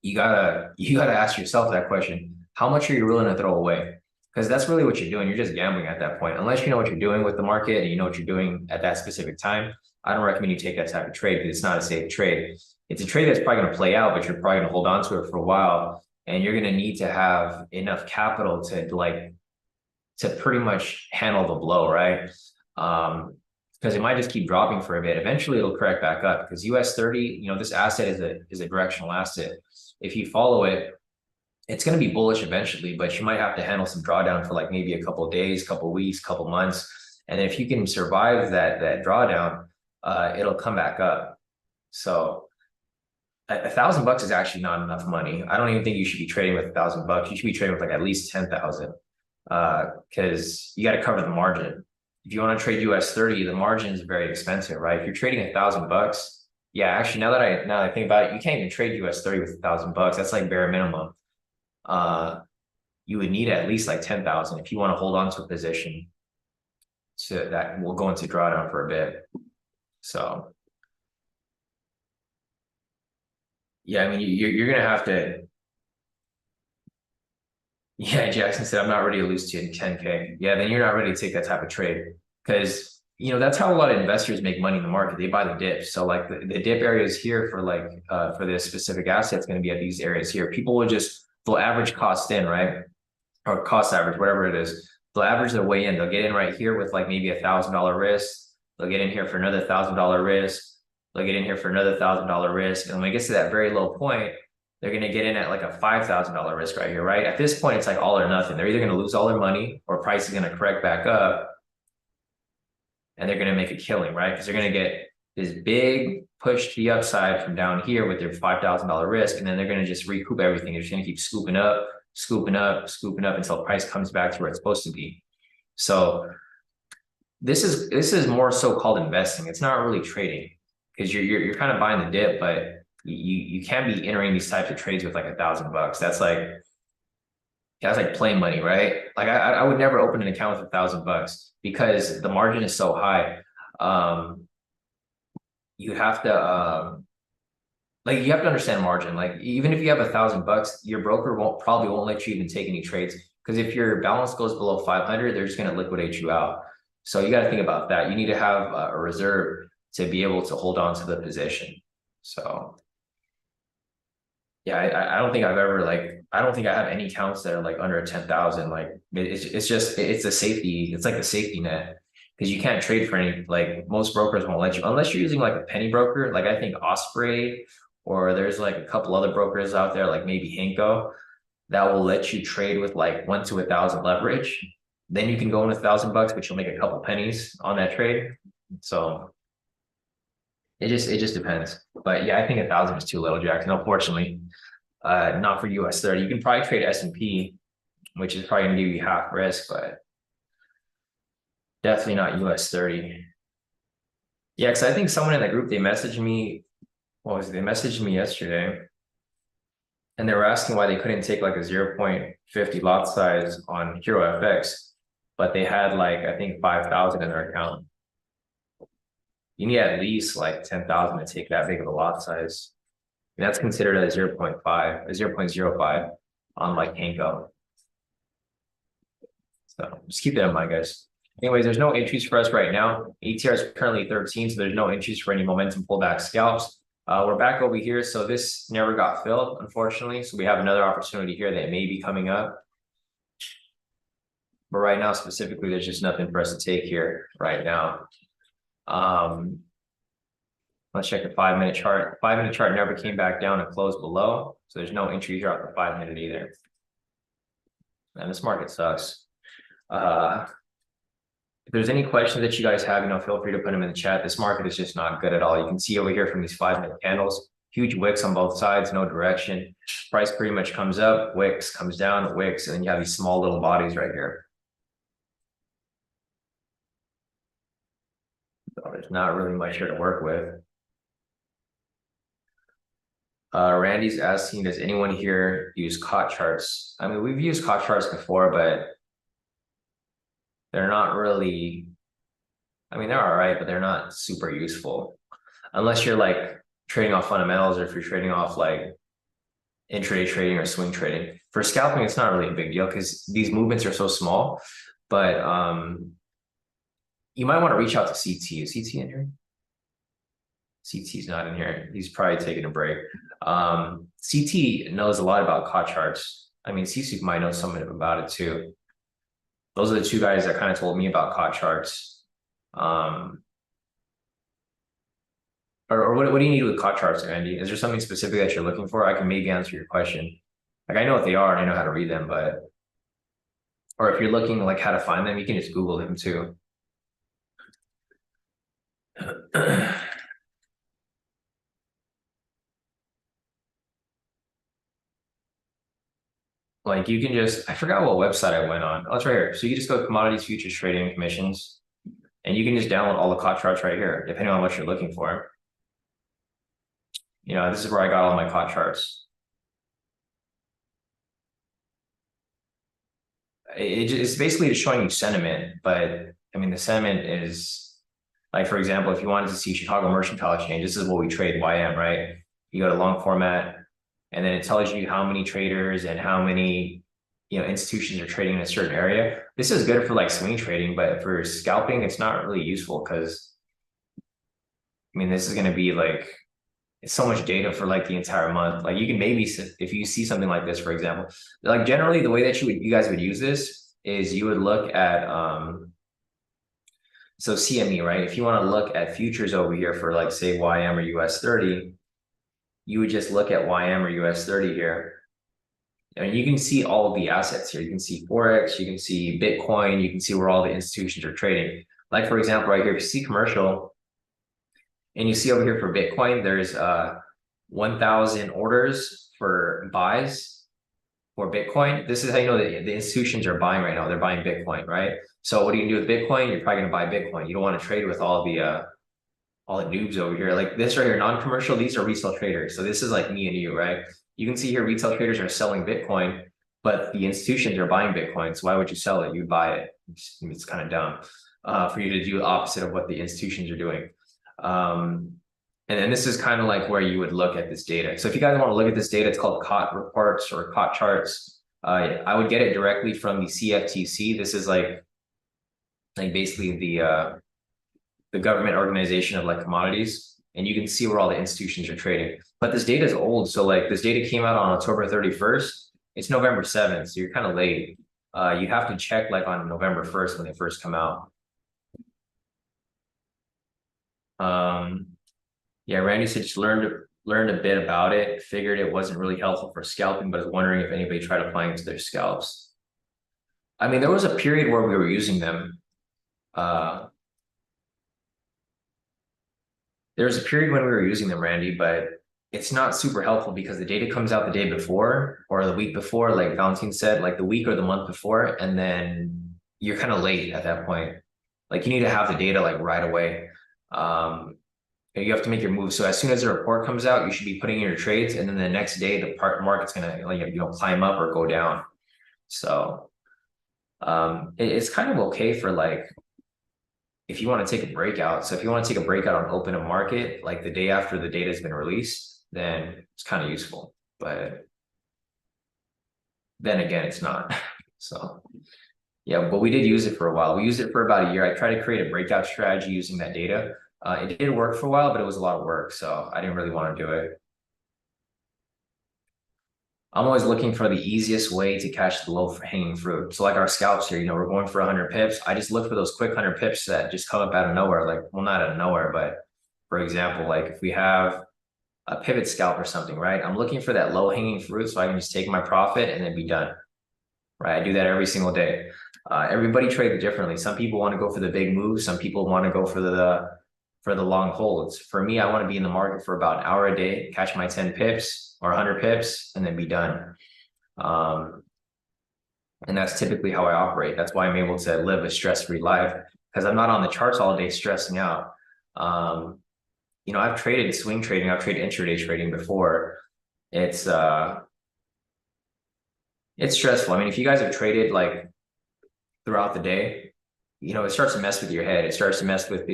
you gotta ask yourself that question: how much are you willing to throw away? Because that's really what you're doing. You're just gambling at that point. Unless you know what you're doing with the market and you know what you're doing at that specific time, I don't recommend you take that type of trade because it's not a safe trade. It's a trade that's probably going to play out, but you're probably going to hold on to it for a while. And you're going to need to have enough capital to pretty much handle the blow, right? Because it might just keep dropping for a bit. Eventually, it'll correct back up because US30, you know, this asset is a directional asset. If you follow it, it's going to be bullish eventually, but you might have to handle some drawdown for like maybe a couple of days, couple of weeks, couple of months. And if you can survive that drawdown, it'll come back up. So $1,000 is actually not enough money. I don't even think you should be trading with $1,000. You should be trading with like at least 10,000 because you got to cover the margin. If you want to trade US30, the margin is very expensive, right? If you're trading $1,000, yeah, actually now that I think about it, you can't even trade US30 with $1,000. That's like bare minimum. You would need at least like 10,000 if you want to hold on to a position. So that will go into drawdown for a bit. So yeah, I mean, you're going to have to. Yeah, Jackson said, I'm not ready to lose to 10K. Yeah, then you're not ready to take that type of trade because, you know, that's how a lot of investors make money in the market. They buy the dips. So like the dip areas here for like, for this specific asset, it's going to be at these areas here. People will they'll average cost in, right? Or cost average, whatever it is. They'll average their way in. They'll get in right here with like maybe $1,000 risk. They'll get in here for another $1,000 risk. they'll get in here for another $1,000 risk. And when it gets to that very low point, they're going to get in at like a $5,000 risk right here, right? At this point, it's like all or nothing. They're either going to lose all their money or price is going to correct back up and they're going to make a killing, right? Because they're going to get this big push to the upside from down here with their $5,000 risk. And then they're going to just recoup everything. They're just going to keep scooping up, scooping up, scooping up until price comes back to where it's supposed to be. So this is more so called investing. It's not really trading because you're kind of buying the dip, but you can be entering these types of trades with like $1,000. That's like play money, right? Like I would never open an account with $1,000 because the margin is so high. You have to you have to understand margin. Like even if you have $1,000, your broker probably won't let you even take any trades because if your balance goes below 500, they're just going to liquidate you out. So you got to think about that. You need to have a reserve to be able to hold on to the position. So yeah, I don't think I've ever I don't think I have any accounts that are like under 10,000. Like it's a safety. It's like a safety net because you can't trade for any, like most brokers won't let you unless you're using like a penny broker. Like I think Osprey or there's like a couple other brokers out there, like maybe Henko, that will let you trade with like 1 to 1,000 leverage. Then you can go in $1,000, but you'll make a couple pennies on that trade. So it just depends. But yeah, I think 1,000 is too little, Jackson. Unfortunately, not for US30. You can probably trade S&P, which is probably gonna give you half risk, but definitely not US30. Yeah, because I think someone in that group, they messaged me. What was it? They messaged me yesterday, and they were asking why they couldn't take like a 0.50 lot size on Hero FX, but they had like I think 5,000 in their account. You need at least like 10,000 to take that big of a lot size. And that's considered a 0.5, a 0.05 on like Henko. So just keep that in mind, guys. Anyways, there's no entries for us right now. ATR is currently 13, so there's no entries for any momentum pullback scalps. We're back over here, so this never got filled, unfortunately. So we have another opportunity here that may be coming up. But right now, specifically, there's just nothing for us to take here right now. Let's check the 5-minute chart. 5-minute chart never came back down and closed below. So there's no entry here off the 5-minute either. And this market sucks. If there's any questions that you guys have, feel free to put them in the chat. This market is just not good at all. You can see over here from these 5-minute candles, huge wicks on both sides, no direction. Price pretty much comes up, wicks, comes down, wicks, and then you have these small little bodies right here. So there's not really much here to work with. Randy's asking, does anyone here use COT charts? I mean, we've used COT charts before, but they're not really, I mean, they're all right, but they're not super useful. Unless you're like trading off fundamentals or if you're trading off like intraday trading or swing trading. For scalping, it's not really a big deal because these movements are so small, but you might want to reach out to CT. Is CT in here? CT's not in here. He's probably taking a break. CT knows a lot about COT charts. I mean, CC might know something about it too. Those are the two guys that kind of told me about COT charts. Or what do you need with COT charts, Andy? Is there something specific that you're looking for? I can maybe answer your question. Like I know what they are and I know how to read them, but or if you're looking like how to find them, you can just Google them too. Like you can just, I forgot what website I went on. Oh, it's right here. So you just go to Commodities Futures Trading and Commissions, and you can just download all the COT charts right here, depending on what you're looking for. This is where I got all my COT charts. It's basically just showing you sentiment, but I mean, the sentiment is like, for example, if you wanted to see Chicago Mercantile Exchange, this is what we trade YM, right? You go to long format, and then it tells you how many traders and how many institutions are trading in a certain area. This is good for like swing trading, but for scalping, it's not really useful because I mean, this is going to be like, it's so much data for like the entire month. Like you can maybe, if you see something like this, for example, like generally the way that you guys would use this is you would look at So CME, right? If you want to look at futures over here for like say YM or US30, you would just look at YM or US30 here. And you can see all of the assets here. You can see Forex, you can see Bitcoin, you can see where all the institutions are trading. Like for example, right here, if you see commercial, and you see over here for Bitcoin, there's 1,000 orders for buys for Bitcoin. This is how you know that the institutions are buying right now. They're buying Bitcoin, right? So what are you gonna do with Bitcoin? You're probably gonna buy Bitcoin. You don't want to trade with all the noobs over here. Like this right here, non-commercial, these are retail traders. So this is like me and you, right? You can see here retail traders are selling Bitcoin, but the institutions are buying Bitcoin. So why would you sell it? You buy it. It's kind of dumb for you to do the opposite of what the institutions are doing. And then this is kind of like where you would look at this data. So if you guys want to look at this data, it's called COT reports or COT charts. I would get it directly from the CFTC. This is like basically the government organization of like commodities, and you can see where all the institutions are trading. But this data is old. So like this data came out on October 31st. It's November 7th. So you're kind of late. You have to check like on November 1st when they first come out. Yeah, Randy said just learned a bit about it, figured it wasn't really helpful for scalping, but I was wondering if anybody tried applying it to their scalps. I mean, there was a period where we were using them. There was a period when we were using them, Randy, but it's not super helpful because the data comes out the day before or the week before, like Valentin said, like the week or the month before, and then you're kind of late at that point. Like you need to have the data like right away. You have to make your move. So as soon as the report comes out, you should be putting in your trades, and then the next day the market's gonna climb up or go down. So it's kind of okay for like if you want to take a breakout. So if you want to take a breakout on open market, like the day after the data has been released, then it's kind of useful. But then again, it's not. So yeah, but we did use it for a while. We used it for about a year. I tried to create a breakout strategy using that data. It did work for a while, but it was a lot of work, so I didn't really want to do it. I'm always looking for the easiest way to catch the low hanging fruit. So like our scalps here, we're going for 100 pips. I just look for those quick 100 pips that just come up out of nowhere. Like, well, not out of nowhere, but for example, like if we have a pivot scalp or something, right? I'm looking for that low hanging fruit so I can just take my profit and then be done, right? I do that every single day. Everybody trades differently. Some people want to go for the big moves. Some people want to go for the long holds. For me, I want to be in the market for about an hour a day, catch my 10 pips or 100 pips, and then be done. And that's typically how I operate. That's why I'm able to live a stress-free life, because I'm not on the charts all day stressing out. I've traded swing trading, I've traded intraday trading before. It's stressful. I mean, if you guys have traded like throughout the day, it starts to mess with your head. It starts to mess with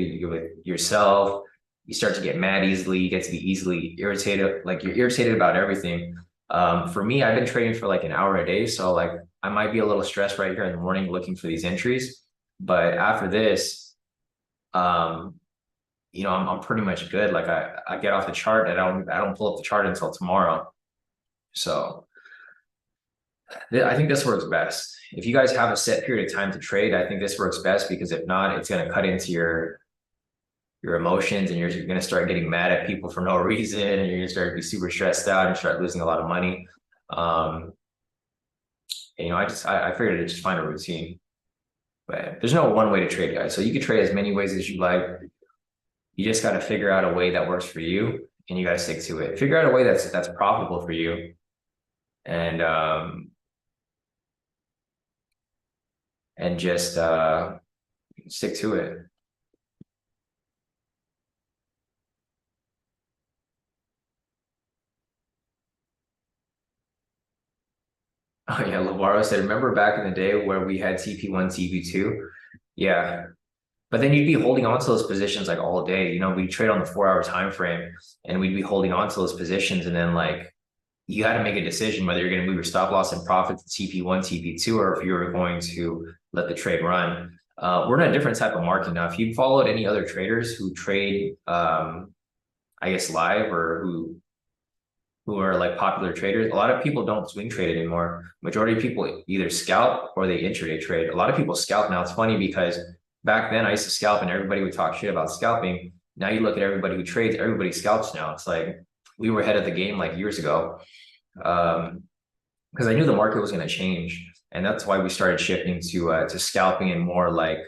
yourself. You start to get mad easily. You get to be easily irritated. Like you're irritated about everything. For me, I've been trading for like an hour a day. So like I might be a little stressed right here in the morning looking for these entries. But after this, I'm pretty much good. Like I get off the chart and I don't pull up the chart until tomorrow. So I think this works best. If you guys have a set period of time to trade, I think this works best, because if not, it's going to cut into your emotions, and you're going to start getting mad at people for no reason, and you're going to start to be super stressed out and start losing a lot of money. I figured to just find a routine, but there's no one way to trade, guys. So you can trade as many ways as you like. You just got to figure out a way that works for you, and you got to stick to it. Figure out a way that's profitable for you, and just stick to it. Oh yeah, Lavaro said, remember back in the day where we had TP1, TP2? Yeah. But then you'd be holding on to those positions like all day. We'd trade on the 4-hour time frame, and we'd be holding on to those positions, and then like you had to make a decision whether you're going to move your stop loss and profit to TP1, TP2, or if you were going to let the trade run. We're in a different type of market now. If you followed any other traders who trade, I guess live, or who are like popular traders, a lot of people don't swing trade anymore. Majority of people either scalp or they intraday trade. A lot of people scalp now. It's funny because back then I used to scalp and everybody would talk shit about scalping. Now you look at everybody who trades, everybody scalps now. It's like we were ahead of the game like years ago. Because I knew the market was going to change. And that's why we started shifting to scalping and more like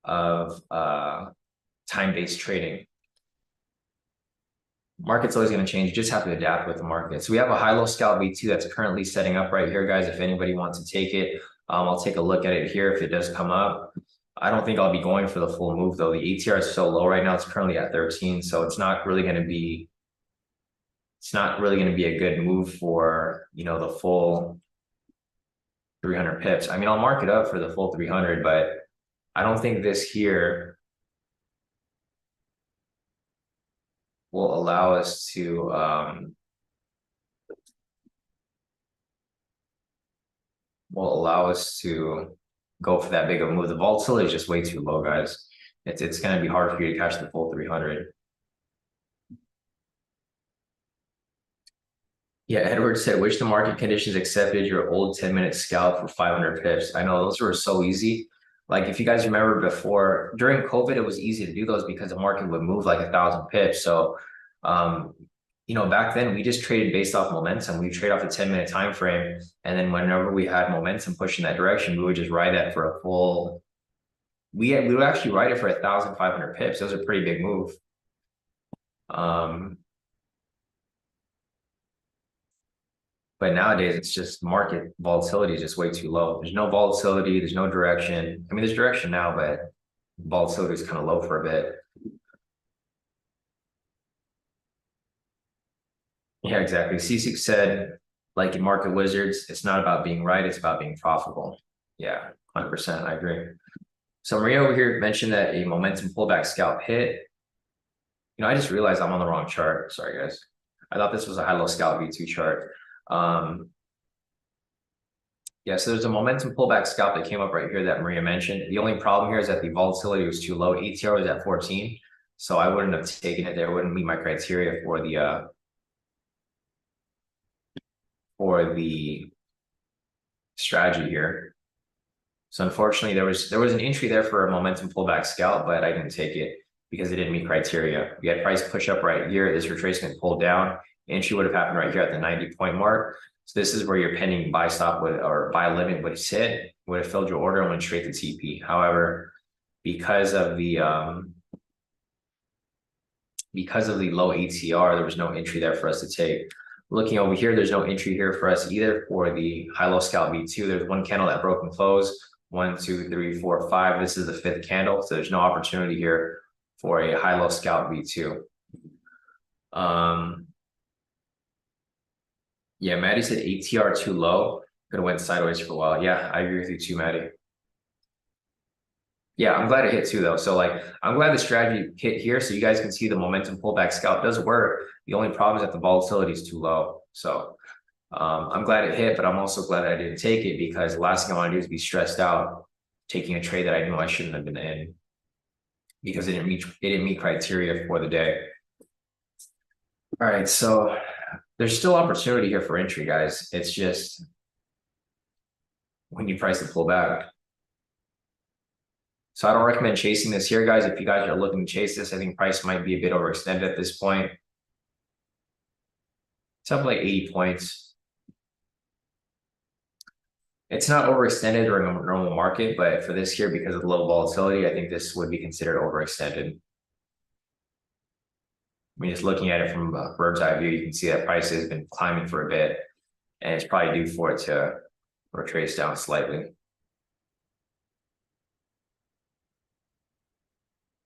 of time-based trading. Market's always going to change. You just have to adapt with the market. So we have a high-low scalp V2 that's currently setting up right here, guys. If anybody wants to take it, I'll take a look at it here if it does come up. I don't think I'll be going for the full move though. The ATR is so low right now. It's currently at 13, so it's not really going to be. It's not really going to be a good move for, you know, the full 300 pips. I mean, I'll mark it up for the full 300, but I don't think this here will allow us to go for that big of a move. The volatility is just way too low, guys. It's going to be hard for you to catch the full 300. Yeah, Edward said, which the market conditions accepted your old 10-minute scalp for 500 pips. I know those were so easy. Like if you guys remember before, during COVID, it was easy to do those because the market would move like 1,000 pips. So, you know, back then we just traded based off momentum. We trade off a 10-minute time frame. And then whenever we had momentum pushing that direction, we would just ride that for a full, we would actually ride it for 1,500 pips. That was a pretty big move. But nowadays, it's just market volatility is just way too low. There's no volatility. There's no direction. I mean, there's direction now, but volatility is kind of low for a bit. Yeah, exactly. C6 said, like in Market Wizards, it's not about being right. It's about being profitable. Yeah, 100%. I agree. So Maria over here mentioned that a momentum pullback scalp hit. You know, I just realized I'm on the wrong chart. Sorry, guys. I thought this was a high-low scalp V2 chart. Yeah, so there's a momentum pullback scalp that came up right here that Maria mentioned. The only problem here is that the volatility was too low. ATR was at 14, so I wouldn't have taken it there. It wouldn't meet my criteria for the strategy here. So unfortunately, there was an entry there for a momentum pullback scalp, but I didn't take it because it didn't meet criteria. We had price push up right here. This retracement pulled down. Entry would have happened right here at the 90-point mark. So this is where your pending buy stop would, or buy limit would sit, would have filled your order and went straight to TP. However, because of the low ATR, there was no entry there for us to take. Looking over here, there's no entry here for us either for the high-low scalp V2. There's one candle that broke and closed. 1, 2, 3, 4, 5. This is the 5th candle, so there's no opportunity here for a high-low scalp V2. Yeah, Maddie said ATR too low. Could have went sideways for a while. Yeah, I agree with you too, Maddie. Yeah, I'm glad it hit too, though. So like, I'm glad the strategy hit here, so you guys can see the momentum pullback scalp does work. The only problem is that the volatility is too low. So I'm glad it hit, but I'm also glad I didn't take it because the last thing I want to do is be stressed out taking a trade that I knew I shouldn't have been in because it didn't meet criteria for the day. All right, so there's still opportunity here for entry, guys. It's just when you price the pullback. So I don't recommend chasing this here, guys. If you guys are looking to chase this, I think price might be a bit overextended at this point. It's up like 80 points. It's not overextended during a normal market, but for this here, because of the low volatility, I think this would be considered overextended. I mean, just looking at it from a bird's eye view, you can see that price has been climbing for a bit, and it's probably due for it to retrace down slightly.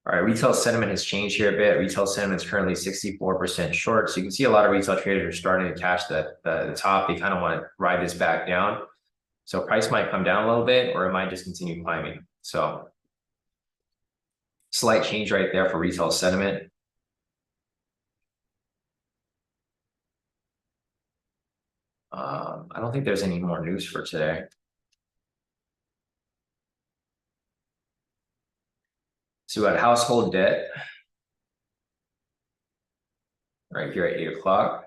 All right, retail sentiment has changed here a bit. Retail sentiment is currently 64% short. So you can see a lot of retail traders are starting to cash the top. They kind of want to ride this back down. So price might come down a little bit, or it might just continue climbing. So slight change right there for retail sentiment. I don't think there's any more news for today. So we got household debt right here at 8 o'clock.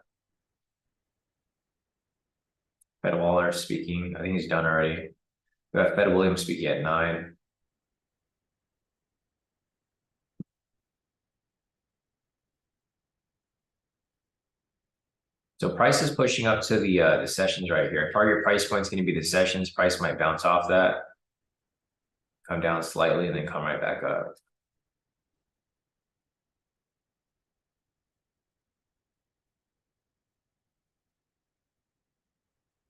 Fed Waller speaking. I think he's done already. We got Fed Williams speaking at 9. So price is pushing up to the sessions right here. Target price point is going to be the sessions. Price might bounce off that, come down slightly, and then come right back up.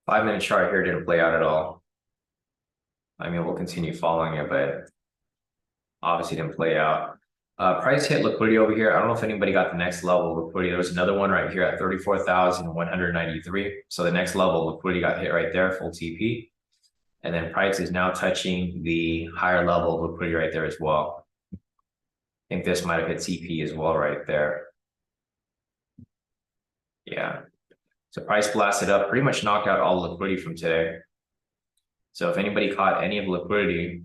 Five-minute chart here didn't play out at all. I mean, we'll continue following it, but obviously didn't play out. Price hit liquidity over here. I don't know if anybody got the next level of liquidity. There was another one right here at 34,193. So the next level of liquidity got hit right there, full TP. And then price is now touching the higher level of liquidity right there as well. I think this might have hit TP as well right there. Yeah. So price blasted up, pretty much knocked out all the liquidity from today. So if anybody caught any of liquidity,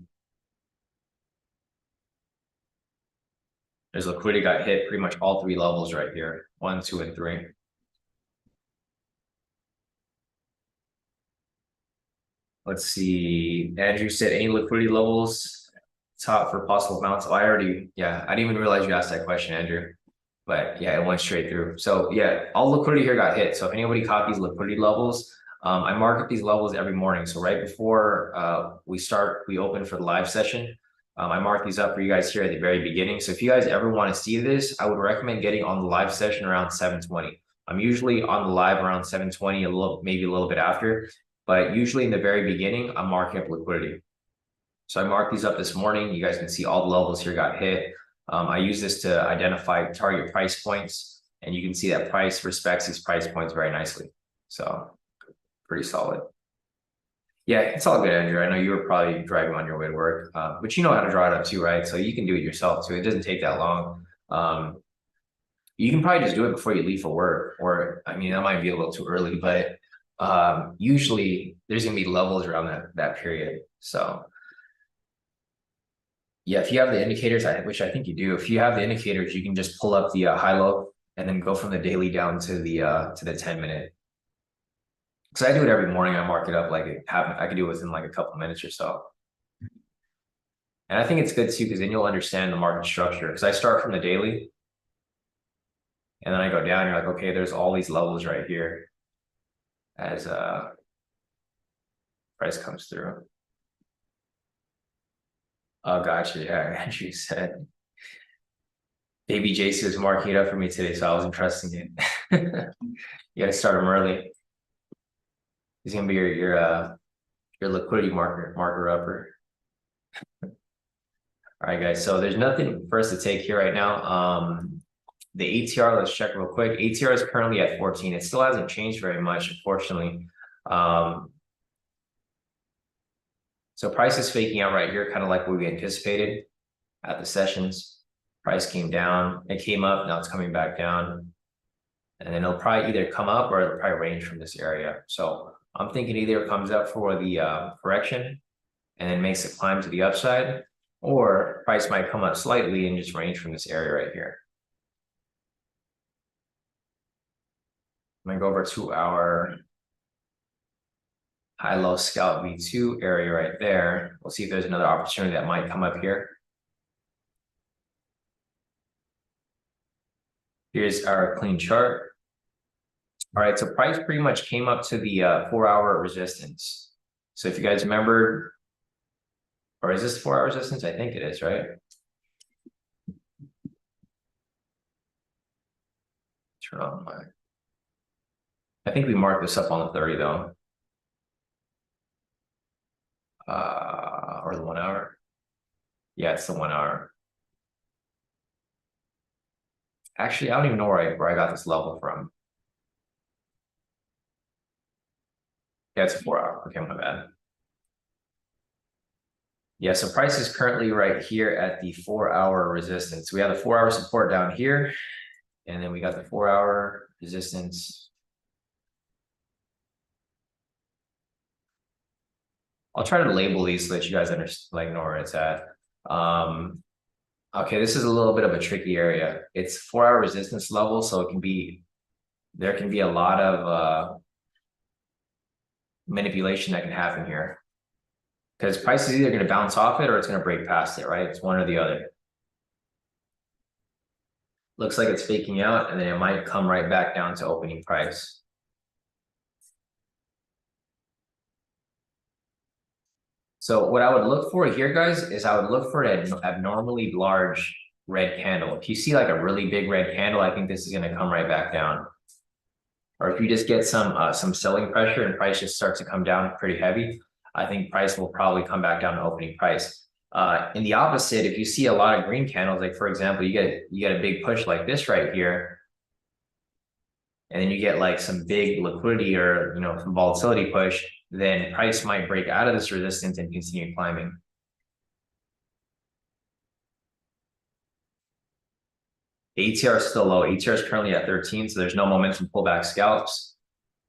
there's liquidity got hit pretty much all three levels right here, 1, 2, and 3. Let's see. Andrew said any liquidity levels top for possible amounts. Oh, I didn't even realize you asked that question, Andrew. But yeah, it went straight through. So yeah, all liquidity here got hit. So if anybody caught these liquidity levels, I market these levels every morning. So right before we open for the live session, I mark these up for you guys here at the very beginning. So if you guys ever want to see this, I would recommend getting on the live session around 7:20. I'm usually on the live around 7:20, maybe a little bit after, but usually in the very beginning, I'm marking up liquidity. So I marked these up this morning. You guys can see all the levels here got hit. I use this to identify target price points, and you can see that price respects these price points very nicely. So pretty solid. Yeah, it's all good, Andrew. I know you were probably driving on your way to work, but you know how to draw it up too, right? So you can do it yourself too. It doesn't take that long. You can probably just do it before you leave for work, or I mean, that might be a little too early, but usually there's gonna be levels around that period. So yeah, if you have the indicators, which I think you do, if you have the indicators, you can just pull up the high-low and then go from the daily down to the 10-minute. Because I do it every morning. I mark it up like I can do it within like a couple minutes or so. And I think it's good too, because then you'll understand the market structure. Because I start from the daily, and then I go down. You're like, okay, there's all these levels right here as price comes through. Oh, gotcha. Yeah, Andrew said. Baby JC was marking it up for me today, so I wasn't trusting it. You gotta start him early. He's gonna be your liquidity marker upper. All right, guys. So there's nothing for us to take here right now. The ATR, let's check real quick. ATR is currently at 14. It still hasn't changed very much, unfortunately. So price is faking out right here, kind of like what we anticipated at the sessions. Price came down, it came up, now it's coming back down. And then it'll probably either come up or it'll probably range from this area. So I'm thinking either it comes up for the correction and then makes a climb to the upside, or price might come up slightly and just range from this area right here. I'm gonna go over to our high-low scalp V2 area right there. We'll see if there's another opportunity that might come up here. Here's our clean chart. All right, so price pretty much came up to the 4-hour resistance. So if you guys remember, or is this 4-hour resistance? I think it is, right? Turn on my. I think we marked this up on the 30 though. Or the 1 hour. Yeah, it's the 1 hour. Actually, I don't even know where I got this level from. Yeah, it's a 4 hour. Okay, my bad. Yeah, so price is currently right here at the 4-hour resistance. We have the 4-hour support down here, and then we got the 4-hour resistance. I'll try to label these so that you guys know where it's at. Okay, this is a little bit of a tricky area. It's 4-hour resistance level, so there can be a lot of manipulation that can happen here. Because price is either going to bounce off it or it's going to break past it, right? It's one or the other. Looks like it's faking out, and then it might come right back down to opening price. So what I would look for here, guys, is I would look for an abnormally large red candle. If you see like a really big red candle, I think this is going to come right back down. Or if you just get some selling pressure and price just starts to come down pretty heavy, I think price will probably come back down to opening price. In the opposite, if you see a lot of green candles, like for example, you get a big push like this right here, and then you get like some big liquidity or some volatility push, then price might break out of this resistance and continue climbing. ATR is still low. ATR is currently at 13, so there's no momentum pullback scalps.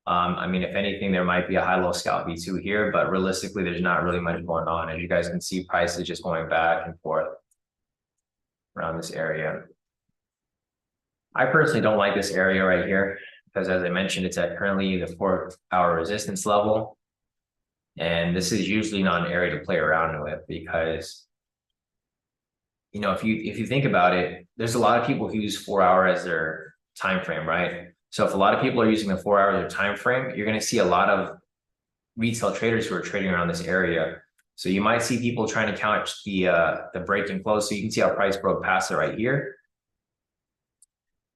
I mean, if anything, there might be a high-low scalp V2 here, but realistically, there's not really much going on. As you guys can see, price is just going back and forth around this area. I personally don't like this area right here because, as I mentioned, it's at currently the 4-hour resistance level. And this is usually not an area to play around with because, if you think about it, there's a lot of people who use 4-hour as their time frame, right? So if a lot of people are using the 4-hour as their time frame, you're going to see a lot of retail traders who are trading around this area. So you might see people trying to count the break and close. So you can see how price broke past it right here.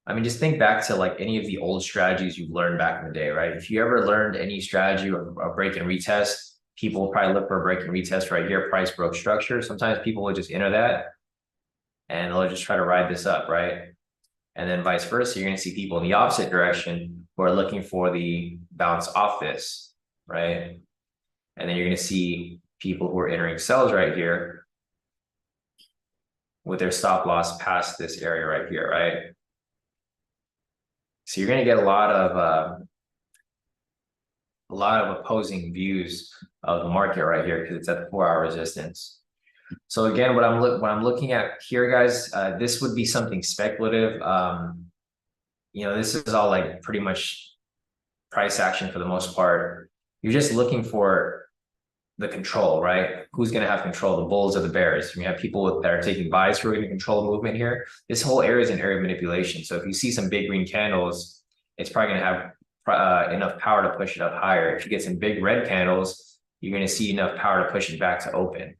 I mean, just think back to like any of the old strategies you've learned back in the day, right? If you ever learned any strategy or a break and retest, people will probably look for a break and retest right here, price broke structure. Sometimes people will just enter that and they'll just try to ride this up, right? And then vice versa, you're going to see people in the opposite direction who are looking for the bounce off this, right? And then you're going to see people who are entering sells right here with their stop loss past this area right here, right? So you're going to get a lot of opposing views of the market right here because it's at the 4-hour resistance. So again, what I'm looking at here, guys, this would be something speculative. This is all like pretty much price action for the most part. You're just looking for the control, right? Who's going to have control, the bulls or the bears? You have people that are taking buys who are going to control the movement here. This whole area is an area of manipulation. So if you see some big green candles, it's probably going to have enough power to push it up higher. If you get some big red candles, you're going to see enough power to push it back to open.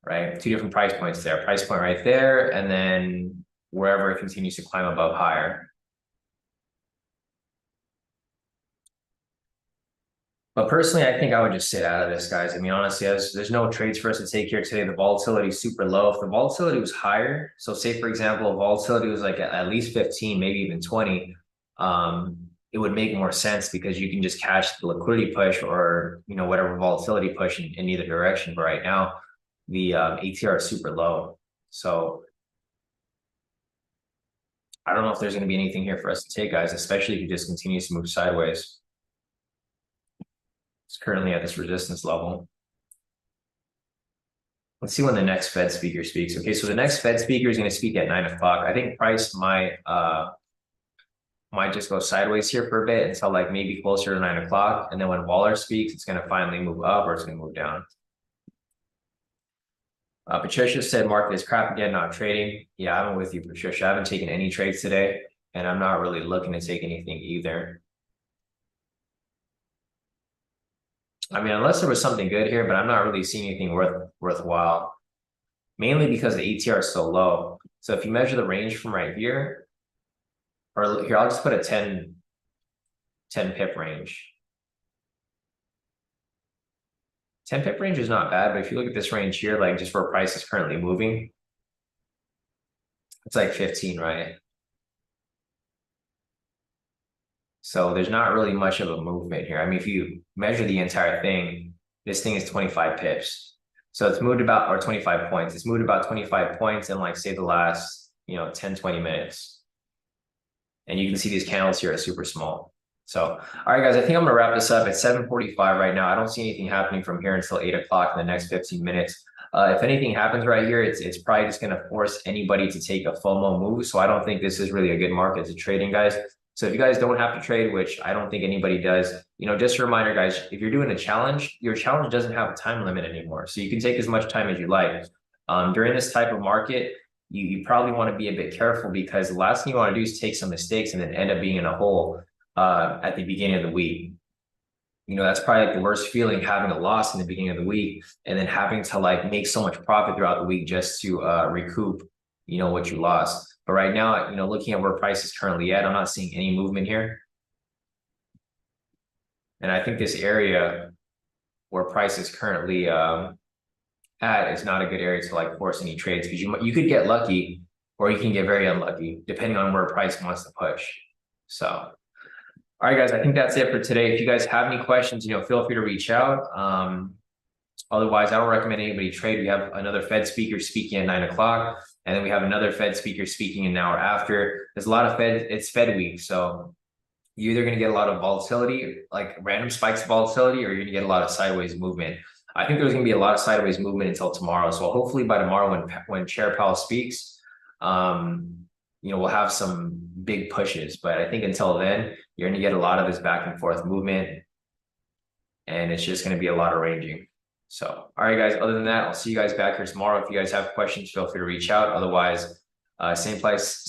Right? 2 different price points there. Price point right there, and then wherever it continues to climb above higher. But personally, I think I would just sit out of this, guys. I mean, honestly, there's no trades for us to take here today. The volatility is super low. If the volatility was higher, so say, for example, if volatility was like at least 15, maybe even 20, it would make more sense because you can just catch the liquidity push or, whatever volatility push in either direction. But right now, the ATR is super low. So I don't know if there's going to be anything here for us to take, guys, especially if it just continues to move sideways. It's currently at this resistance level. Let's see when the next Fed speaker speaks. Okay, so the next Fed speaker is going to speak at 9 o'clock. I think price might just go sideways here for a bit until like maybe closer to 9 o'clock. And then when Waller speaks, it's going to finally move up or it's going to move down. Patricia said market is crap again, not trading. Yeah, I'm with you, Patricia. I haven't taken any trades today, and I'm not really looking to take anything either. I mean, unless there was something good here, but I'm not really seeing anything worthwhile, mainly because the ATR is so low. So if you measure the range from right here, or here, I'll just put a 10 pip range. 10 pip range is not bad, but if you look at this range here, like just where price is currently moving, it's like 15, right? So there's not really much of a movement here. I mean, if you measure the entire thing, this thing is 25 pips. So it's moved about, or 25 points. It's moved about 25 points in like, say, the last, 10, 20 minutes. And you can see these candles here are super small. So, all right, guys, I think I'm going to wrap this up at 7:45 right now. I don't see anything happening from here until 8 o'clock in the next 15 minutes. If anything happens right here, it's probably just going to force anybody to take a FOMO move. So I don't think this is really a good market to trading, guys. So if you guys don't have to trade, which I don't think anybody does, just a reminder, guys, if you're doing a challenge, your challenge doesn't have a time limit anymore. So you can take as much time as you like. During this type of market, you probably want to be a bit careful because the last thing you want to do is take some mistakes and then end up being in a hole at the beginning of the week. That's probably like the worst feeling, having a loss in the beginning of the week and then having to like make so much profit throughout the week just to recoup, what you lost. But right now, looking at where price is currently at, I'm not seeing any movement here. And I think this area where price is currently at is not a good area to like force any trades, because you could get lucky or you can get very unlucky depending on where price wants to push. So, all right, guys, I think that's it for today. If you guys have any questions, feel free to reach out. Otherwise, I don't recommend anybody trade. We have another Fed speaker speaking at 9 o'clock, and then we have another Fed speaker speaking an hour after. There's a lot of it's Fed week, so you're either going to get a lot of volatility, like random spikes of volatility, or you're going to get a lot of sideways movement. I think there's going to be a lot of sideways movement until tomorrow. So hopefully by tomorrow, when Chair Powell speaks, we'll have some big pushes. But I think until then, you're going to get a lot of this back and forth movement, and it's just going to be a lot of ranging. So, all right, guys, other than that, I'll see you guys back here tomorrow. If you guys have questions, feel free to reach out. Otherwise, same place.